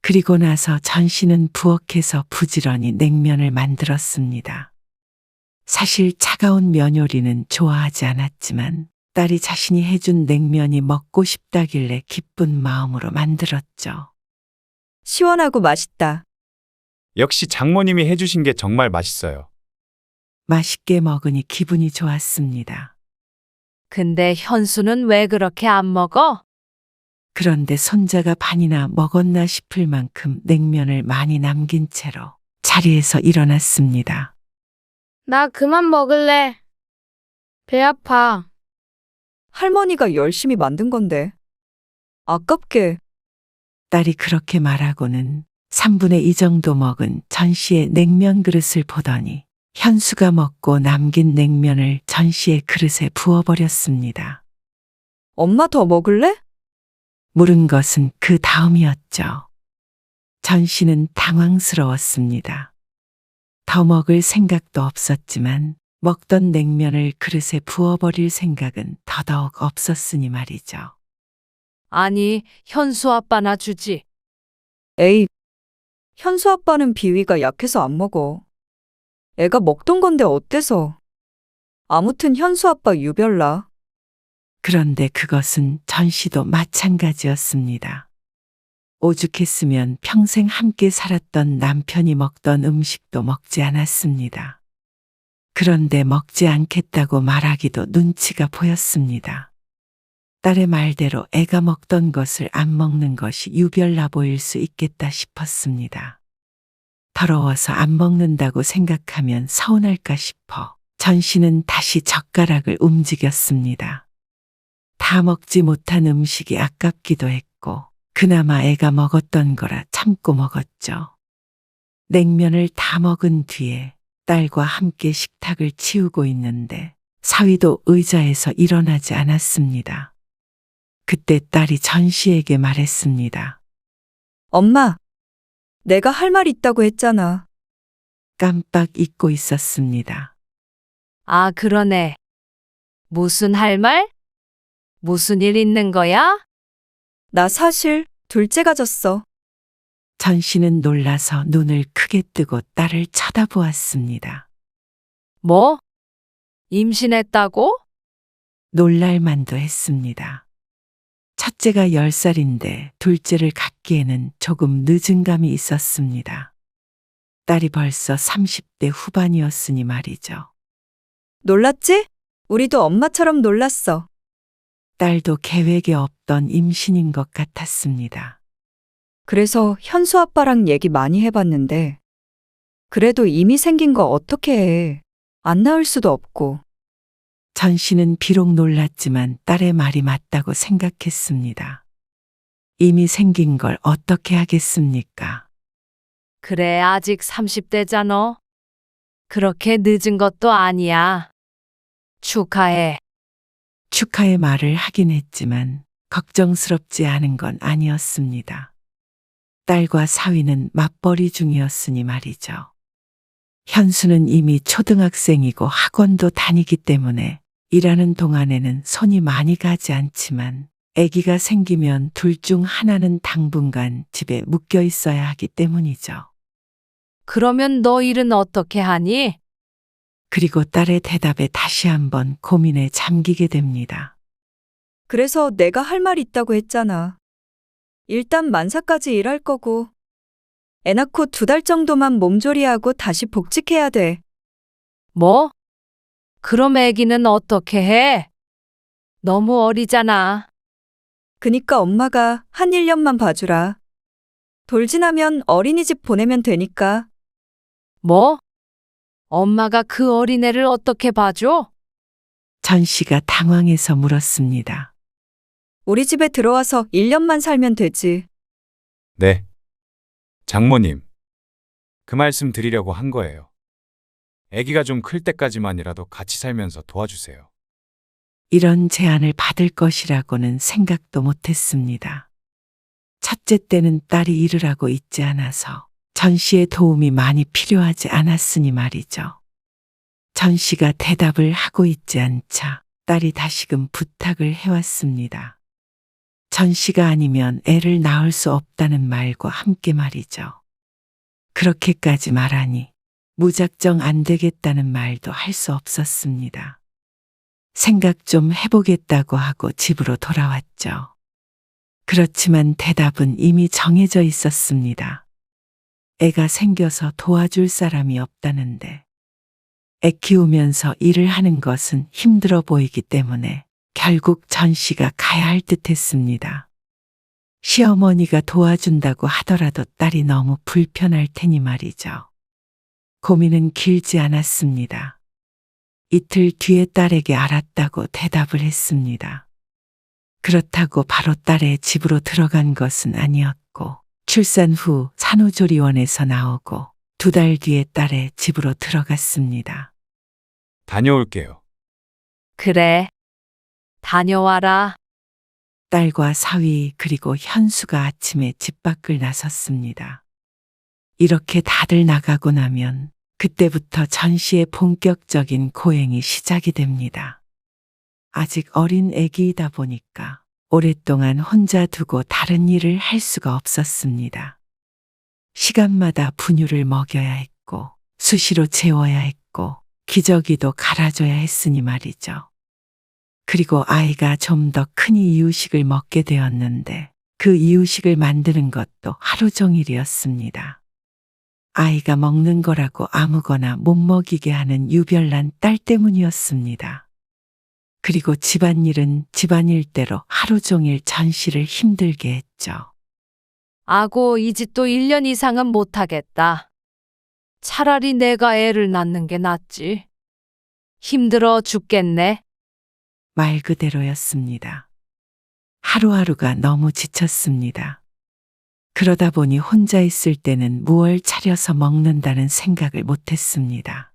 그리고 나서 전 씨는 부엌에서 부지런히 냉면을 만들었습니다. 사실 차가운 면 요리는 좋아하지 않았지만 딸이 자신이 해준 냉면이 먹고 싶다길래 기쁜 마음으로 만들었죠. 시원하고 맛있다. 역시 장모님이 해주신 게 정말 맛있어요. 맛있게 먹으니 기분이 좋았습니다. 근데 현수는 왜 그렇게 안 먹어? 그런데 손자가 반이나 먹었나 싶을 만큼 냉면을 많이 남긴 채로 자리에서 일어났습니다. 나 그만 먹을래. 배 아파. 할머니가 열심히 만든 건데. 아깝게. 딸이 그렇게 말하고는 3분의 2 정도 먹은 전 씨의 냉면 그릇을 보더니 현수가 먹고 남긴 냉면을 전 씨의 그릇에 부어버렸습니다. 엄마 더 먹을래? 물은 것은 그 다음이었죠. 전 씨는 당황스러웠습니다. 더 먹을 생각도 없었지만 먹던 냉면을 그릇에 부어버릴 생각은 더더욱 없었으니 말이죠. 아니, 현수 아빠나 주지. 에이, 현수 아빠는 비위가 약해서 안 먹어. 애가 먹던 건데 어때서? 아무튼 현수 아빠 유별나. 그런데 그것은 전 씨도 마찬가지였습니다. 오죽했으면 평생 함께 살았던 남편이 먹던 음식도 먹지 않았습니다. 그런데 먹지 않겠다고 말하기도 눈치가 보였습니다. 딸의 말대로 애가 먹던 것을 안 먹는 것이 유별나 보일 수 있겠다 싶었습니다. 더러워서 안 먹는다고 생각하면 서운할까 싶어 전 씨는 다시 젓가락을 움직였습니다. 다 먹지 못한 음식이 아깝기도 했고 그나마 애가 먹었던 거라 참고 먹었죠. 냉면을 다 먹은 뒤에 딸과 함께 식탁을 치우고 있는데 사위도 의자에서 일어나지 않았습니다. 그때 딸이 전 씨에게 말했습니다. 엄마, 내가 할 말 있다고 했잖아. 깜빡 잊고 있었습니다. 아, 그러네. 무슨 할 말? 무슨 일 있는 거야? 나 사실 둘째가 졌어. 전 씨는 놀라서 눈을 크게 뜨고 딸을 쳐다보았습니다. 뭐? 임신했다고? 놀랄만도 했습니다. 첫째가 10살인데 둘째를 갖기에는 조금 늦은 감이 있었습니다. 딸이 벌써 30대 후반이었으니 말이죠. 놀랐지? 우리도 엄마처럼 놀랐어. 딸도 계획에 없던 임신인 것 같았습니다. 그래서 현수 아빠랑 얘기 많이 해봤는데, 그래도 이미 생긴 거 어떻게 해. 안 낳을 수도 없고. 전 씨는 비록 놀랐지만 딸의 말이 맞다고 생각했습니다. 이미 생긴 걸 어떻게 하겠습니까? 그래, 아직 30대잖아. 그렇게 늦은 것도 아니야. 축하해. 축하의 말을 하긴 했지만 걱정스럽지 않은 건 아니었습니다. 딸과 사위는 맞벌이 중이었으니 말이죠. 현수는 이미 초등학생이고 학원도 다니기 때문에 일하는 동안에는 손이 많이 가지 않지만 아기가 생기면 둘 중 하나는 당분간 집에 묶여 있어야 하기 때문이죠. 그러면 너 일은 어떻게 하니? 그리고 딸의 대답에 다시 한번 고민에 잠기게 됩니다. 그래서 내가 할 말 있다고 했잖아. 일단 만사까지 일할 거고, 애 낳고 2달 정도만 몸조리하고 다시 복직해야 돼. 뭐? 그럼 애기는 어떻게 해? 너무 어리잖아. 그니까 엄마가 한 1년만 봐주라. 돌 지나면 어린이집 보내면 되니까. 뭐? 엄마가 그 어린애를 어떻게 봐줘? 전 씨가 당황해서 물었습니다. 우리 집에 들어와서 1년만 살면 되지. 네. 장모님, 그 말씀 드리려고 한 거예요. 아기가 좀 클 때까지만이라도 같이 살면서 도와주세요. 이런 제안을 받을 것이라고는 생각도 못했습니다. 첫째 때는 딸이 일을 하고 있지 않아서 전 씨의 도움이 많이 필요하지 않았으니 말이죠. 전 씨가 대답을 하고 있지 않자 딸이 다시금 부탁을 해왔습니다. 전 씨가 아니면 애를 낳을 수 없다는 말과 함께 말이죠. 그렇게까지 말하니 무작정 안 되겠다는 말도 할 수 없었습니다. 생각 좀 해보겠다고 하고 집으로 돌아왔죠. 그렇지만 대답은 이미 정해져 있었습니다. 애가 생겨서 도와줄 사람이 없다는데 애 키우면서 일을 하는 것은 힘들어 보이기 때문에 결국 전 씨가 가야 할 듯 했습니다. 시어머니가 도와준다고 하더라도 딸이 너무 불편할 테니 말이죠. 고민은 길지 않았습니다. 이틀 뒤에 딸에게 알았다고 대답을 했습니다. 그렇다고 바로 딸의 집으로 들어간 것은 아니었고 출산 후 산후조리원에서 나오고 2달 뒤에 딸의 집으로 들어갔습니다. 다녀올게요. 그래. 다녀와라. 딸과 사위 그리고 현수가 아침에 집 밖을 나섰습니다. 이렇게 다들 나가고 나면 그때부터 전 씨의 본격적인 고행이 시작이 됩니다. 아직 어린 아기이다 보니까 오랫동안 혼자 두고 다른 일을 할 수가 없었습니다. 시간마다 분유를 먹여야 했고 수시로 재워야 했고 기저귀도 갈아줘야 했으니 말이죠. 그리고 아이가 좀 더 크니 이유식을 먹게 되었는데 그 이유식을 만드는 것도 하루 종일이었습니다. 아이가 먹는 거라고 아무거나 못 먹이게 하는 유별난 딸 때문이었습니다. 그리고 집안일은 집안일대로 하루 종일 전 씨를 힘들게 했죠. 아고, 이 짓도 1년 이상은 못하겠다. 차라리 내가 애를 낳는 게 낫지. 힘들어 죽겠네. 말 그대로였습니다. 하루하루가 너무 지쳤습니다. 그러다 보니 혼자 있을 때는 무얼 차려서 먹는다는 생각을 못했습니다.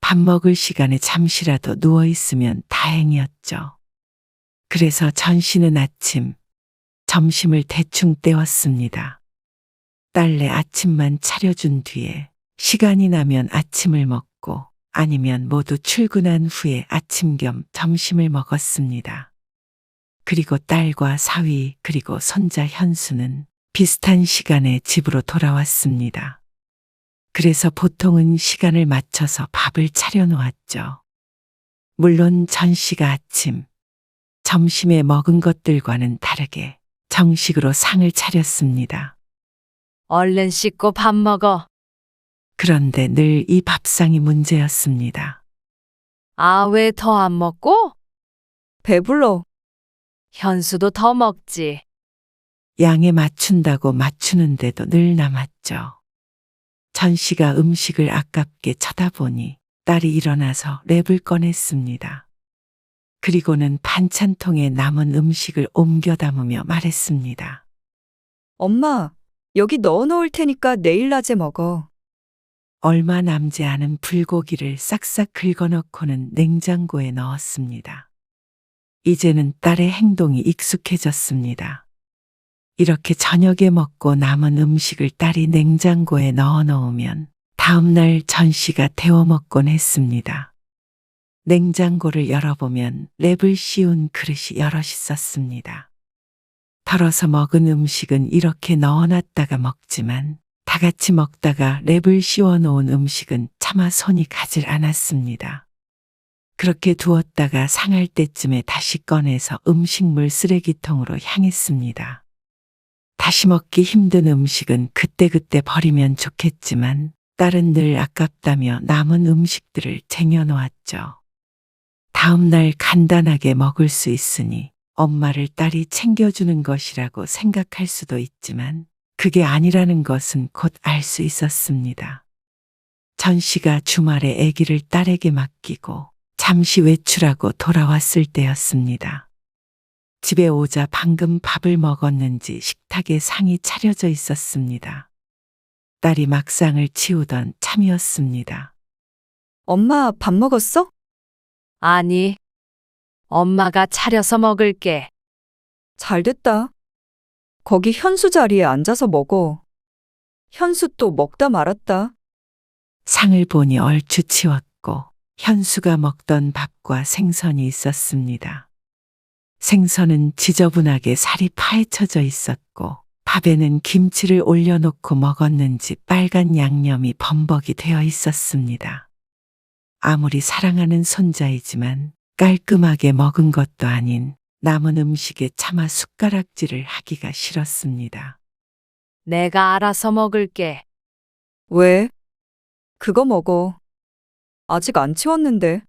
밥 먹을 시간에 잠시라도 누워있으면 다행이었죠. 그래서 전 씨는 아침, 점심을 대충 때웠습니다. 딸내 아침만 차려준 뒤에 시간이 나면 아침을 먹고 아니면 모두 출근한 후에 아침 겸 점심을 먹었습니다. 그리고 딸과 사위 그리고 손자 현수는 비슷한 시간에 집으로 돌아왔습니다. 그래서 보통은 시간을 맞춰서 밥을 차려 놓았죠. 물론 전 씨가 아침, 점심에 먹은 것들과는 다르게 정식으로 상을 차렸습니다. 얼른 씻고 밥 먹어. 그런데 늘 이 밥상이 문제였습니다. 아, 왜 더 안 먹고? 배불러. 현수도 더 먹지. 양에 맞춘다고 맞추는데도 늘 남았죠. 전 씨가 음식을 아깝게 쳐다보니 딸이 일어나서 랩을 꺼냈습니다. 그리고는 반찬통에 남은 음식을 옮겨 담으며 말했습니다. 엄마, 여기 넣어 놓을 테니까 내일 낮에 먹어. 얼마 남지 않은 불고기를 싹싹 긁어넣고는 냉장고에 넣었습니다. 이제는 딸의 행동이 익숙해졌습니다. 이렇게 저녁에 먹고 남은 음식을 딸이 냉장고에 넣어 놓으면 다음날 전 씨가 데워 먹곤 했습니다. 냉장고를 열어보면 랩을 씌운 그릇이 여럿 있었습니다. 덜어서 먹은 음식은 이렇게 넣어놨다가 먹지만 다 같이 먹다가 랩을 씌워 놓은 음식은 차마 손이 가질 않았습니다. 그렇게 두었다가 상할 때쯤에 다시 꺼내서 음식물 쓰레기통으로 향했습니다. 다시 먹기 힘든 음식은 그때그때 버리면 좋겠지만 딸은 늘 아깝다며 남은 음식들을 쟁여놓았죠. 다음 날 간단하게 먹을 수 있으니 엄마를 딸이 챙겨주는 것이라고 생각할 수도 있지만 그게 아니라는 것은 곧 알 수 있었습니다. 전 씨가 주말에 아기를 딸에게 맡기고 잠시 외출하고 돌아왔을 때였습니다. 집에 오자 방금 밥을 먹었는지 식탁에 상이 차려져 있었습니다. 딸이 막상을 치우던 참이었습니다. 엄마, 밥 먹었어? 아니, 엄마가 차려서 먹을게. 잘 됐다. 거기 현수 자리에 앉아서 먹어. 현수 또 먹다 말았다. 상을 보니 얼추 치웠고 현수가 먹던 밥과 생선이 있었습니다. 생선은 지저분하게 살이 파헤쳐져 있었고 밥에는 김치를 올려놓고 먹었는지 빨간 양념이 범벅이 되어 있었습니다. 아무리 사랑하는 손자이지만 깔끔하게 먹은 것도 아닌 남은 음식에 차마 숟가락질을 하기가 싫었습니다. 내가 알아서 먹을게. 왜? 그거 먹어. 아직 안 치웠는데.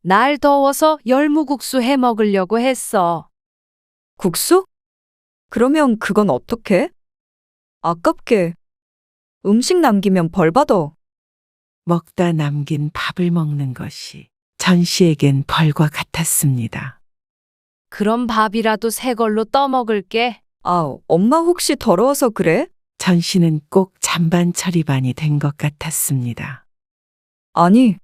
날 더워서 열무국수 해 먹으려고 했어. 국수? 그러면 그건 어떡해? 아깝게. 음식 남기면 벌 받아. 먹다 남긴 밥을 먹는 것이 전 씨에겐 벌과 같았습니다. 그럼 밥이라도 새 걸로 떠먹을게. 아, 엄마 혹시 더러워서 그래? 전 씨는 꼭 잔반 처리반이 된 것 같았습니다. 아니,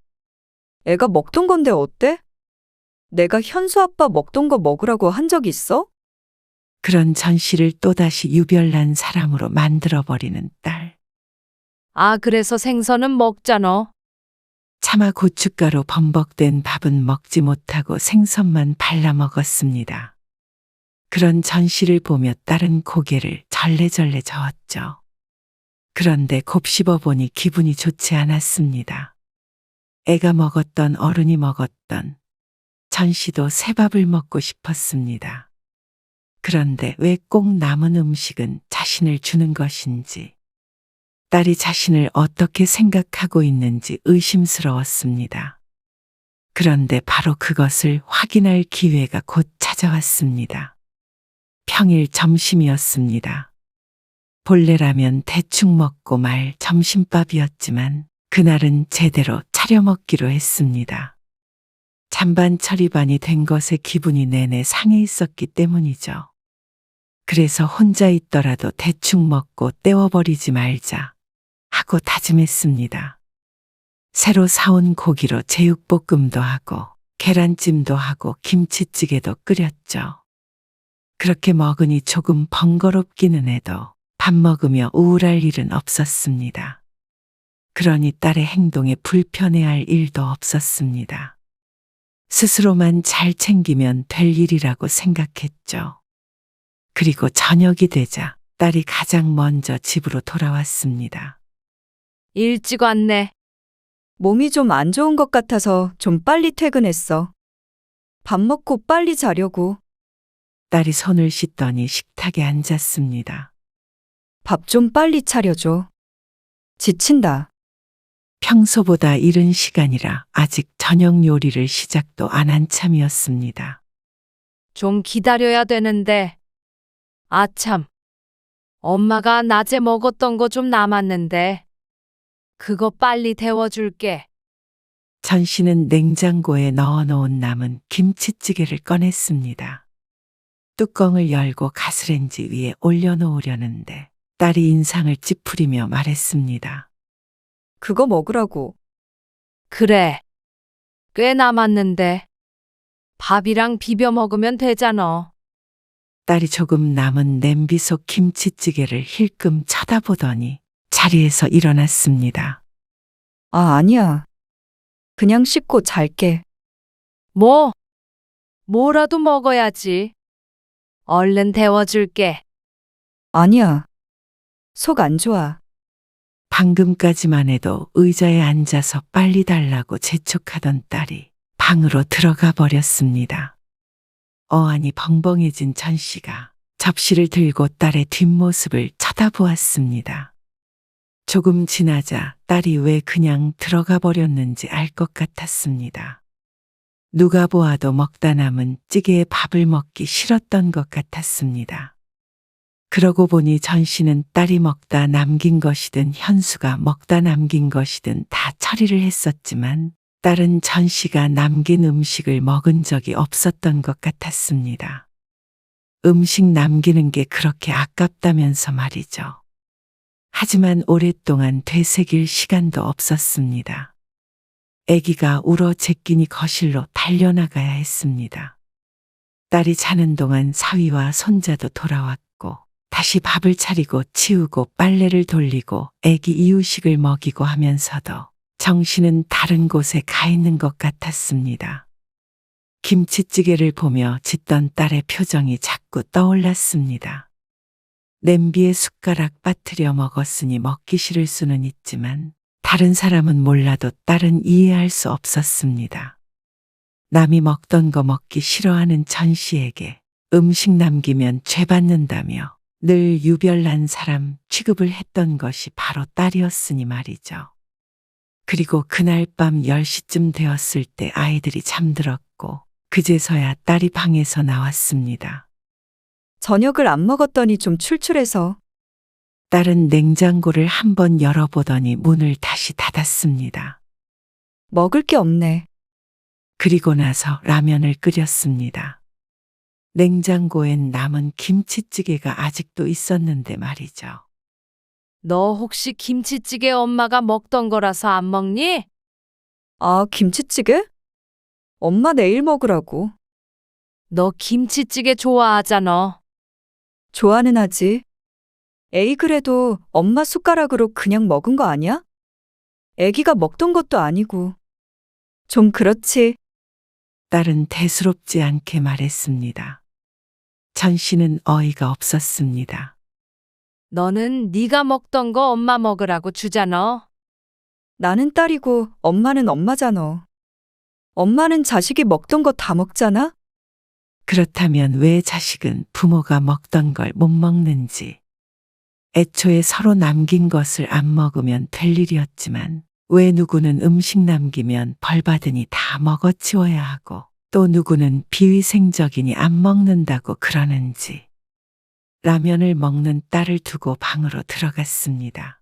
애가 먹던 건데 어때? 내가 현수 아빠 먹던 거 먹으라고 한 적 있어? 그런 전 씨를 또다시 유별난 사람으로 만들어버리는 딸. 아, 그래서 생선은 먹잖아. 차마 고춧가루 범벅된 밥은 먹지 못하고 생선만 발라 먹었습니다. 그런 전 씨를 보며 딸은 고개를 절레절레 저었죠. 그런데 곱씹어 보니 기분이 좋지 않았습니다. 애가 먹었던 어른이 먹었던 전 씨도 새밥을 먹고 싶었습니다. 그런데 왜 꼭 남은 음식은 자신을 주는 것인지, 딸이 자신을 어떻게 생각하고 있는지 의심스러웠습니다. 그런데 바로 그것을 확인할 기회가 곧 찾아왔습니다. 평일 점심이었습니다. 본래라면 대충 먹고 말 점심밥이었지만 그날은 제대로 차려 먹기로 했습니다. 잔반 처리반이 된 것에 기분이 내내 상해 있었기 때문이죠. 그래서 혼자 있더라도 대충 먹고 때워버리지 말자 하고 다짐했습니다. 새로 사온 고기로 제육볶음도 하고 계란찜도 하고 김치찌개도 끓였죠. 그렇게 먹으니 조금 번거롭기는 해도 밥 먹으며 우울할 일은 없었습니다. 그러니 딸의 행동에 불편해할 일도 없었습니다. 스스로만 잘 챙기면 될 일이라고 생각했죠. 그리고 저녁이 되자 딸이 가장 먼저 집으로 돌아왔습니다. 일찍 왔네. 몸이 좀 안 좋은 것 같아서 좀 빨리 퇴근했어. 밥 먹고 빨리 자려고. 딸이 손을 씻더니 식탁에 앉았습니다. 밥 좀 빨리 차려줘. 지친다. 평소보다 이른 시간이라 아직 저녁 요리를 시작도 안 한 참이었습니다. 좀 기다려야 되는데. 아참. 엄마가 낮에 먹었던 거 좀 남았는데. 그거 빨리 데워줄게. 전 씨는 냉장고에 넣어놓은 남은 김치찌개를 꺼냈습니다. 뚜껑을 열고 가스레인지 위에 올려놓으려는데 딸이 인상을 찌푸리며 말했습니다. 그거 먹으라고. 그래. 꽤 남았는데. 밥이랑 비벼 먹으면 되잖아. 딸이 조금 남은 냄비 속 김치찌개를 힐끔 쳐다보더니 자리에서 일어났습니다. 아, 아니야. 그냥 씻고 잘게. 뭐라도 먹어야지. 얼른 데워줄게. 아니야. 속 안 좋아. 방금까지만 해도 의자에 앉아서 빨리 달라고 재촉하던 딸이 방으로 들어가 버렸습니다. 어안이 벙벙해진 전 씨가 접시를 들고 딸의 뒷모습을 쳐다보았습니다. 조금 지나자 딸이 왜 그냥 들어가 버렸는지 알 것 같았습니다. 누가 보아도 먹다 남은 찌개에 밥을 먹기 싫었던 것 같았습니다. 그러고 보니 전 씨는 딸이 먹다 남긴 것이든 현수가 먹다 남긴 것이든 다 처리를 했었지만 딸은 전 씨가 남긴 음식을 먹은 적이 없었던 것 같았습니다. 음식 남기는 게 그렇게 아깝다면서 말이죠. 하지만 오랫동안 되새길 시간도 없었습니다. 아기가 울어 제끼니 거실로 달려나가야 했습니다. 딸이 자는 동안 사위와 손자도 돌아왔고 다시 밥을 차리고 치우고 빨래를 돌리고 아기 이유식을 먹이고 하면서도 정신은 다른 곳에 가 있는 것 같았습니다. 김치찌개를 보며 짓던 딸의 표정이 자꾸 떠올랐습니다. 냄비에 숟가락 빠뜨려 먹었으니 먹기 싫을 수는 있지만 다른 사람은 몰라도 딸은 이해할 수 없었습니다. 남이 먹던 거 먹기 싫어하는 전 씨에게 음식 남기면 죄 받는다며 늘 유별난 사람 취급을 했던 것이 바로 딸이었으니 말이죠. 그리고 그날 밤 10시쯤 되었을 때 아이들이 잠들었고 그제서야 딸이 방에서 나왔습니다. 저녁을 안 먹었더니 좀 출출해서. 딸은 냉장고를 한번 열어보더니 문을 다시 닫았습니다. 먹을 게 없네. 그리고 나서 라면을 끓였습니다. 냉장고엔 남은 김치찌개가 아직도 있었는데 말이죠. 너 혹시 김치찌개 엄마가 먹던 거라서 안 먹니? 아, 김치찌개? 엄마 내일 먹으라고. 너 김치찌개 좋아하잖아. 좋아는 하지. 에이, 그래도 엄마 숟가락으로 그냥 먹은 거 아니야? 애기가 먹던 것도 아니고. 좀 그렇지. 딸은 대수롭지 않게 말했습니다. 전 씨는 어이가 없었습니다. 너는 네가 먹던 거 엄마 먹으라고 주잖아. 나는 딸이고 엄마는 엄마잖아. 엄마는 자식이 먹던 거 다 먹잖아? 그렇다면 왜 자식은 부모가 먹던 걸 못 먹는지. 애초에 서로 남긴 것을 안 먹으면 될 일이었지만 왜 누구는 음식 남기면 벌 받으니 다 먹어치워야 하고 또 누구는 비위생적이니 안 먹는다고 그러는지. 라면을 먹는 딸을 두고 방으로 들어갔습니다.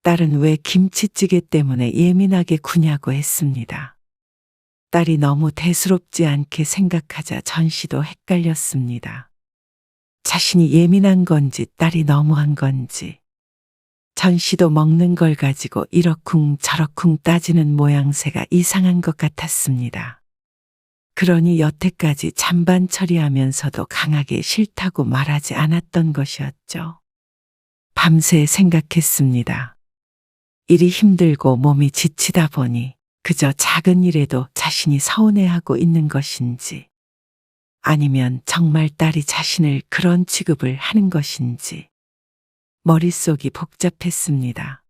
딸은 왜 김치찌개 때문에 예민하게 구냐고 했습니다. 딸이 너무 대수롭지 않게 생각하자 전 씨도 헷갈렸습니다. 자신이 예민한 건지 딸이 너무한 건지. 전 씨도 먹는 걸 가지고 이러쿵 저러쿵 따지는 모양새가 이상한 것 같았습니다. 그러니 여태까지 잔반 처리하면서도 강하게 싫다고 말하지 않았던 것이었죠. 밤새 생각했습니다. 일이 힘들고 몸이 지치다 보니 그저 작은 일에도 자신이 서운해하고 있는 것인지 아니면 정말 딸이 자신을 그런 취급을 하는 것인지 머릿속이 복잡했습니다.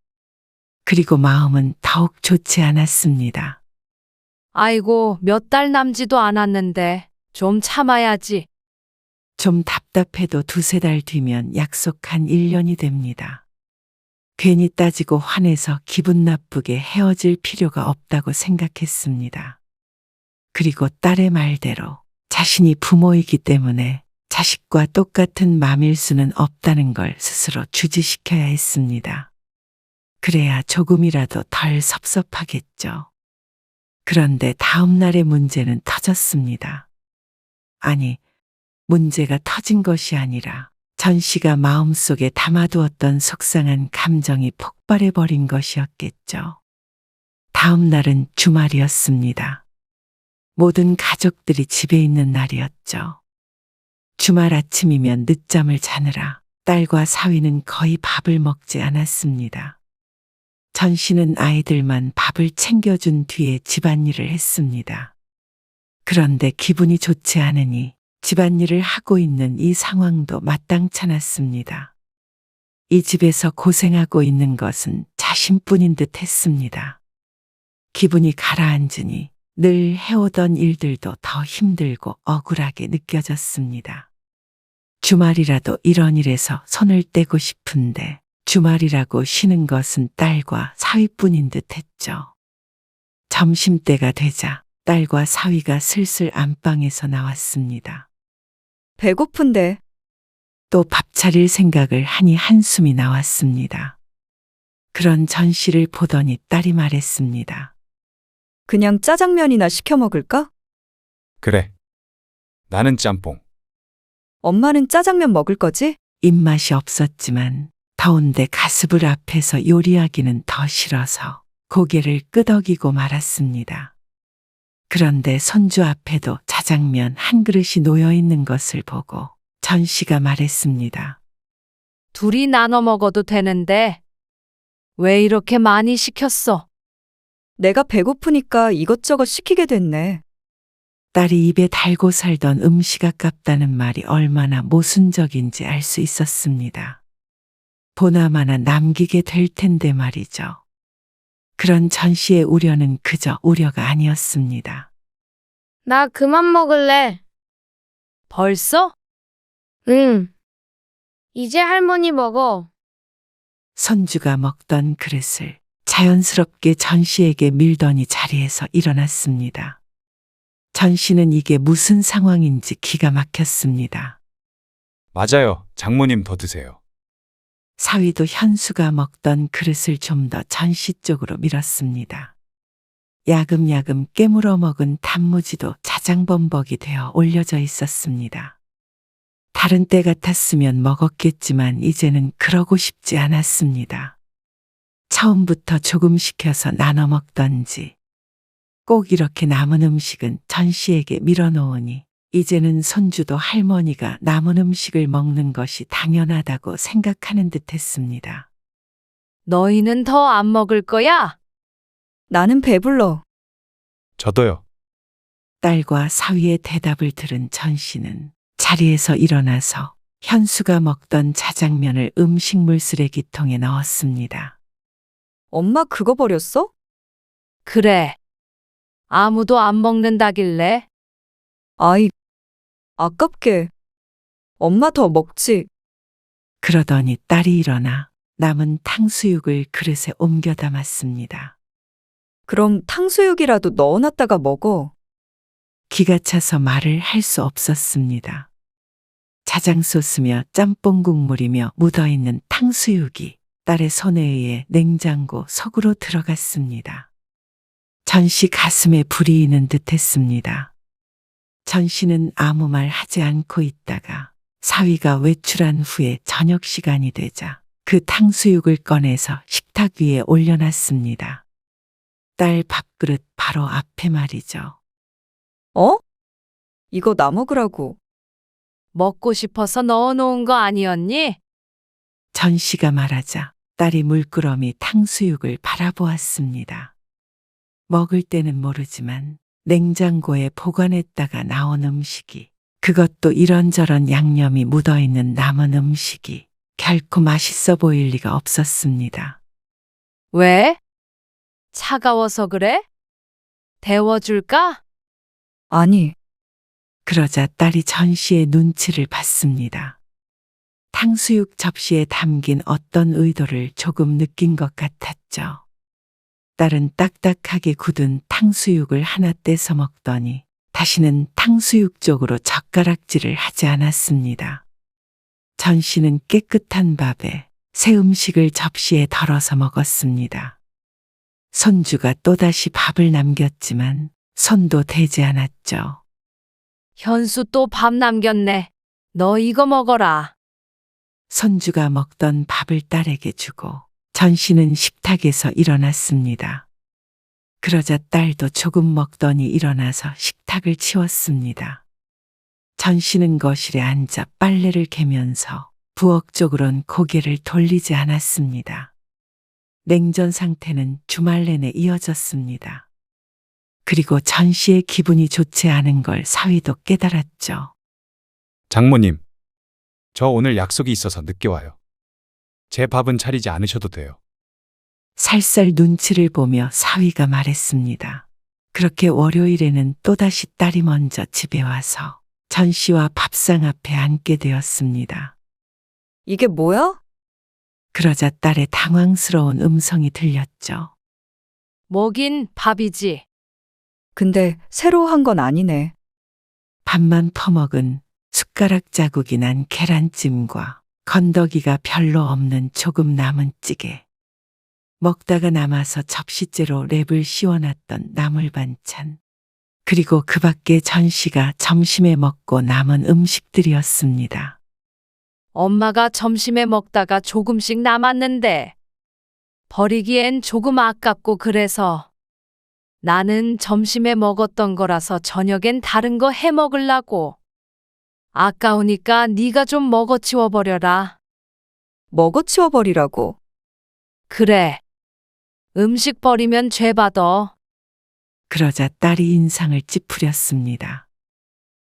그리고 마음은 더욱 좋지 않았습니다. 아이고, 몇 달 남지도 않았는데 좀 참아야지. 좀 답답해도 두세 달 뒤면 약속한 1년이 됩니다. 괜히 따지고 화내서 기분 나쁘게 헤어질 필요가 없다고 생각했습니다. 그리고 딸의 말대로 자신이 부모이기 때문에 자식과 똑같은 맘일 수는 없다는 걸 스스로 주지시켜야 했습니다. 그래야 조금이라도 덜 섭섭하겠죠. 그런데 다음 날의 문제는 터졌습니다. 아니, 문제가 터진 것이 아니라 전 씨가 마음속에 담아두었던 속상한 감정이 폭발해버린 것이었겠죠. 다음 날은 주말이었습니다. 모든 가족들이 집에 있는 날이었죠. 주말 아침이면 늦잠을 자느라 딸과 사위는 거의 밥을 먹지 않았습니다. 전 씨는 아이들만 밥을 챙겨준 뒤에 집안일을 했습니다. 그런데 기분이 좋지 않으니 집안일을 하고 있는 이 상황도 마땅찮았습니다. 이 집에서 고생하고 있는 것은 자신뿐인 듯 했습니다. 기분이 가라앉으니 늘 해오던 일들도 더 힘들고 억울하게 느껴졌습니다. 주말이라도 이런 일에서 손을 떼고 싶은데 주말이라고 쉬는 것은 딸과 사위뿐인 듯 했죠. 점심때가 되자 딸과 사위가 슬슬 안방에서 나왔습니다. 배고픈데. 또 밥 차릴 생각을 하니 한숨이 나왔습니다. 그런 전 씨를 보더니 딸이 말했습니다. 그냥 짜장면이나 시켜 먹을까? 그래. 나는 짬뽕. 엄마는 짜장면 먹을 거지? 입맛이 없었지만 더운데 가스불 앞에서 요리하기는 더 싫어서 고개를 끄덕이고 말았습니다. 그런데 손주 앞에도 짜장면 한 그릇이 놓여 있는 것을 보고 전 씨가 말했습니다. 둘이 나눠 먹어도 되는데 왜 이렇게 많이 시켰어? 내가 배고프니까 이것저것 시키게 됐네. 딸이 입에 달고 살던 음식 아깝다는 말이 얼마나 모순적인지 알 수 있었습니다. 보나마나 남기게 될 텐데 말이죠. 그런 전 씨의 우려는 그저 우려가 아니었습니다. 나 그만 먹을래. 벌써? 응. 이제 할머니 먹어. 손주가 먹던 그릇을 자연스럽게 전 씨에게 밀더니 자리에서 일어났습니다. 전 씨는 이게 무슨 상황인지 기가 막혔습니다. 맞아요. 장모님 더 드세요. 사위도 현수가 먹던 그릇을 좀 더 전 씨 쪽으로 밀었습니다. 야금야금 깨물어 먹은 단무지도 자장범벅이 되어 올려져 있었습니다. 다른 때 같았으면 먹었겠지만 이제는 그러고 싶지 않았습니다. 처음부터 조금 시켜서 나눠 먹던지 꼭 이렇게 남은 음식은 전 씨에게 밀어놓으니 이제는 손주도 할머니가 남은 음식을 먹는 것이 당연하다고 생각하는 듯 했습니다. 너희는 더 안 먹을 거야? 나는 배불러. 저도요. 딸과 사위의 대답을 들은 전 씨는 자리에서 일어나서 현수가 먹던 자장면을 음식물 쓰레기통에 넣었습니다. 엄마 그거 버렸어? 그래. 아무도 안 먹는다길래 아이, 아깝게. 엄마 더 먹지. 그러더니 딸이 일어나 남은 탕수육을 그릇에 옮겨 담았습니다. 그럼 탕수육이라도 넣어놨다가 먹어. 기가 차서 말을 할 수 없었습니다. 자장소스며 짬뽕 국물이며 묻어있는 탕수육이 딸의 손에 의해 냉장고 속으로 들어갔습니다. 전 씨 가슴에 불이 있는 듯 했습니다. 전 씨는 아무 말 하지 않고 있다가 사위가 외출한 후에 저녁 시간이 되자 그 탕수육을 꺼내서 식탁 위에 올려놨습니다. 딸 밥그릇 바로 앞에 말이죠. 어? 이거 나 먹으라고. 먹고 싶어서 넣어놓은 거 아니었니? 전 씨가 말하자 딸이 물끄러미 탕수육을 바라보았습니다. 먹을 때는 모르지만 냉장고에 보관했다가 나온 음식이, 그것도 이런저런 양념이 묻어있는 남은 음식이 결코 맛있어 보일 리가 없었습니다. 왜? 차가워서 그래? 데워줄까? 아니, 그러자 딸이 전 씨의 눈치를 봤습니다. 탕수육 접시에 담긴 어떤 의도를 조금 느낀 것 같았죠. 딸은 딱딱하게 굳은 탕수육을 하나 떼서 먹더니 다시는 탕수육 쪽으로 젓가락질을 하지 않았습니다. 전 씨는 깨끗한 밥에 새 음식을 접시에 덜어서 먹었습니다. 손주가 또다시 밥을 남겼지만 손도 대지 않았죠. 현수 또 밥 남겼네. 너 이거 먹어라. 손주가 먹던 밥을 딸에게 주고 전 씨는 식탁에서 일어났습니다. 그러자 딸도 조금 먹더니 일어나서 식탁을 치웠습니다. 전 씨는 거실에 앉아 빨래를 개면서 부엌 쪽으론 고개를 돌리지 않았습니다. 냉전 상태는 주말 내내 이어졌습니다. 그리고 전 씨의 기분이 좋지 않은 걸 사위도 깨달았죠. 장모님, 저 오늘 약속이 있어서 늦게 와요. 제 밥은 차리지 않으셔도 돼요. 살살 눈치를 보며 사위가 말했습니다. 그렇게 월요일에는 또다시 딸이 먼저 집에 와서 전 씨와 밥상 앞에 앉게 되었습니다. 이게 뭐야? 그러자 딸의 당황스러운 음성이 들렸죠. 뭐긴 밥이지. 근데 새로 한 건 아니네. 밥만 퍼먹은 숟가락 자국이 난 계란찜과 건더기가 별로 없는 조금 남은 찌개. 먹다가 남아서 접시째로 랩을 씌워놨던 나물 반찬. 그리고 그 밖에 전 씨가 점심에 먹고 남은 음식들이었습니다. 엄마가 점심에 먹다가 조금씩 남았는데 버리기엔 조금 아깝고 그래서 나는 점심에 먹었던 거라서 저녁엔 다른 거 해 먹으려고. 아까우니까 네가 좀 먹어치워 버려라. 먹어치워 버리라고. 그래. 음식 버리면 죄 받아. 그러자 딸이 인상을 찌푸렸습니다.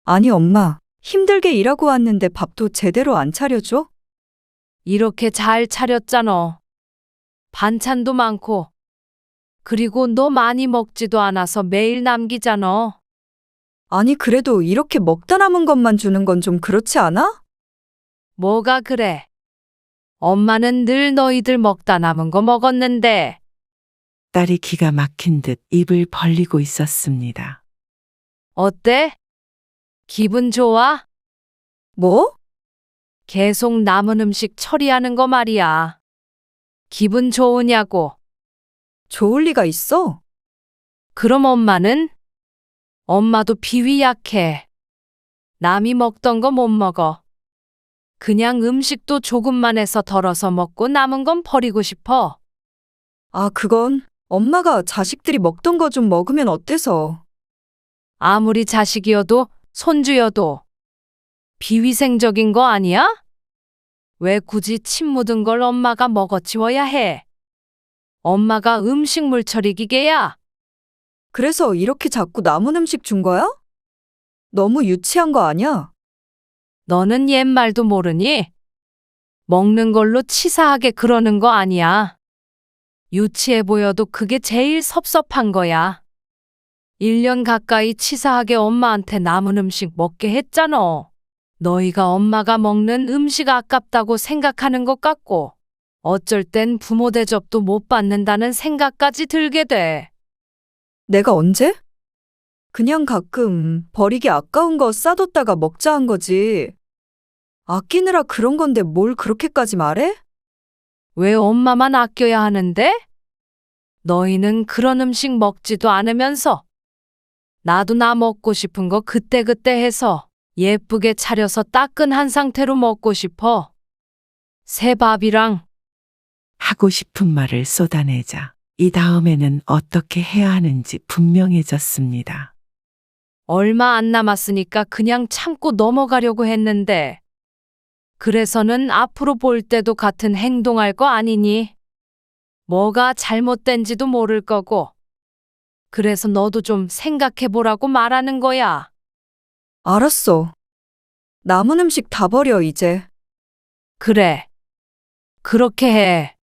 아니, 엄마. 힘들게 일하고 왔는데 밥도 제대로 안 차려줘? 이렇게 잘 차렸잖아. 반찬도 많고. 그리고 너 많이 먹지도 않아서 매일 남기잖아. 아니, 그래도 이렇게 먹다 남은 것만 주는 건 좀 그렇지 않아? 뭐가 그래? 엄마는 늘 너희들 먹다 남은 거 먹었는데. 딸이 기가 막힌 듯 입을 벌리고 있었습니다. 어때? 기분 좋아? 뭐? 계속 남은 음식 처리하는 거 말이야. 기분 좋으냐고. 좋을 리가 있어? 그럼 엄마는? 엄마도 비위 약해. 남이 먹던 거 못 먹어. 그냥 음식도 조금만 해서 덜어서 먹고 남은 건 버리고 싶어. 아, 그건 엄마가 자식들이 먹던 거 좀 먹으면 어때서? 아무리 자식이어도 손주여도 비위생적인 거 아니야? 왜 굳이 침 묻은 걸 엄마가 먹어치워야 해? 엄마가 음식물 처리 기계야. 그래서 이렇게 자꾸 남은 음식 준 거야? 너무 유치한 거 아니야? 너는 옛말도 모르니? 먹는 걸로 치사하게 그러는 거 아니야. 유치해 보여도 그게 제일 섭섭한 거야. 1년 가까이 치사하게 엄마한테 남은 음식 먹게 했잖아. 너희가 엄마가 먹는 음식 아깝다고 생각하는 것 같고, 어쩔 땐 부모 대접도 못 받는다는 생각까지 들게 돼. 내가 언제? 그냥 가끔 버리기 아까운 거 싸뒀다가 먹자 한 거지. 아끼느라 그런 건데 뭘 그렇게까지 말해? 왜 엄마만 아껴야 하는데? 너희는 그런 음식 먹지도 않으면서 나도 나 먹고 싶은 거 그때그때 해서 예쁘게 차려서 따끈한 상태로 먹고 싶어. 새 밥이랑. 하고 싶은 말을 쏟아내자 이 다음에는 어떻게 해야 하는지 분명해졌습니다. 얼마 안 남았으니까 그냥 참고 넘어가려고 했는데 그래서는 앞으로 볼 때도 같은 행동할 거 아니니? 뭐가 잘못된지도 모를 거고. 그래서 너도 좀 생각해 보라고 말하는 거야. 알았어. 남은 음식 다 버려, 이제. 그래. 그렇게 해.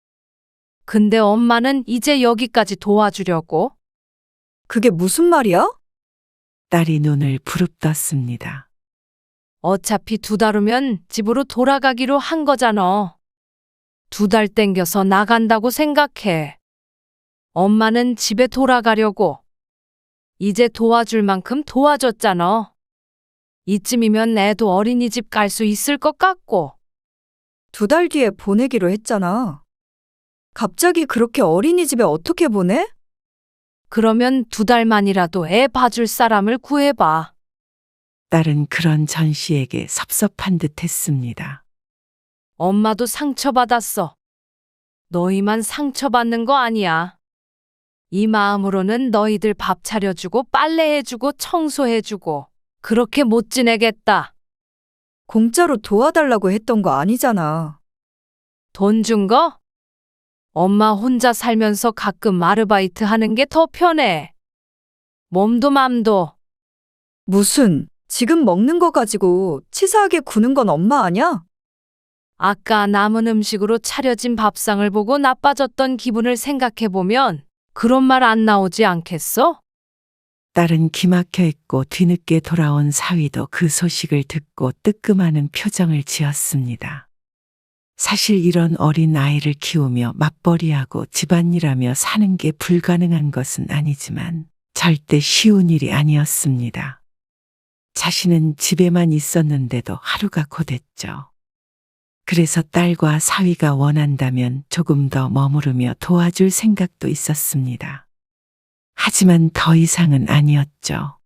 근데 엄마는 이제 여기까지 도와주려고. 그게 무슨 말이야? 딸이 눈을 부릅떴습니다. 어차피 2달 후면 집으로 돌아가기로 한 거잖아. 2달 땡겨서 나간다고 생각해. 엄마는 집에 돌아가려고. 이제 도와줄 만큼 도와줬잖아. 이쯤이면 애도 어린이집 갈 수 있을 것 같고. 2달 뒤에 보내기로 했잖아. 갑자기 그렇게 어린이집에 어떻게 보내? 그러면 2달만이라도 애 봐줄 사람을 구해봐. 딸은 그런 전 씨에게 섭섭한 듯 했습니다. 엄마도 상처받았어. 너희만 상처받는 거 아니야. 이 마음으로는 너희들 밥 차려주고 빨래해주고 청소해주고 그렇게 못 지내겠다. 공짜로 도와달라고 했던 거 아니잖아. 돈 준 거? 엄마 혼자 살면서 가끔 아르바이트 하는 게 더 편해. 몸도 맘도. 무슨, 지금 먹는 거 가지고 치사하게 구는 건 엄마 아냐? 아까 남은 음식으로 차려진 밥상을 보고 나빠졌던 기분을 생각해보면 그런 말 안 나오지 않겠어? 딸은 기막혀 있고 뒤늦게 돌아온 사위도 그 소식을 듣고 뜨끔하는 표정을 지었습니다. 사실 이런 어린 아이를 키우며 맞벌이하고 집안일하며 사는 게 불가능한 것은 아니지만 절대 쉬운 일이 아니었습니다. 자신은 집에만 있었는데도 하루가 고됐죠. 그래서 딸과 사위가 원한다면 조금 더 머무르며 도와줄 생각도 있었습니다. 하지만 더 이상은 아니었죠.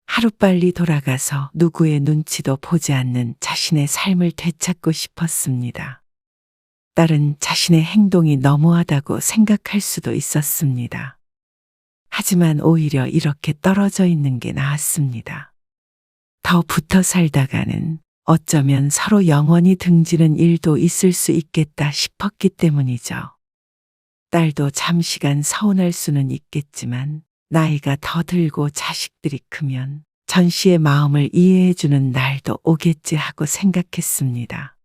하루빨리 돌아가서 누구의 눈치도 보지 않는 자신의 삶을 되찾고 싶었습니다. 딸은 자신의 행동이 너무하다고 생각할 수도 있었습니다. 하지만 오히려 이렇게 떨어져 있는 게 나았습니다. 더 붙어 살다가는 어쩌면 서로 영원히 등지는 일도 있을 수 있겠다 싶었기 때문이죠. 딸도 잠시간 서운할 수는 있겠지만 나이가 더 들고 자식들이 크면 전 씨의 마음을 이해해주는 날도 오겠지 하고 생각했습니다.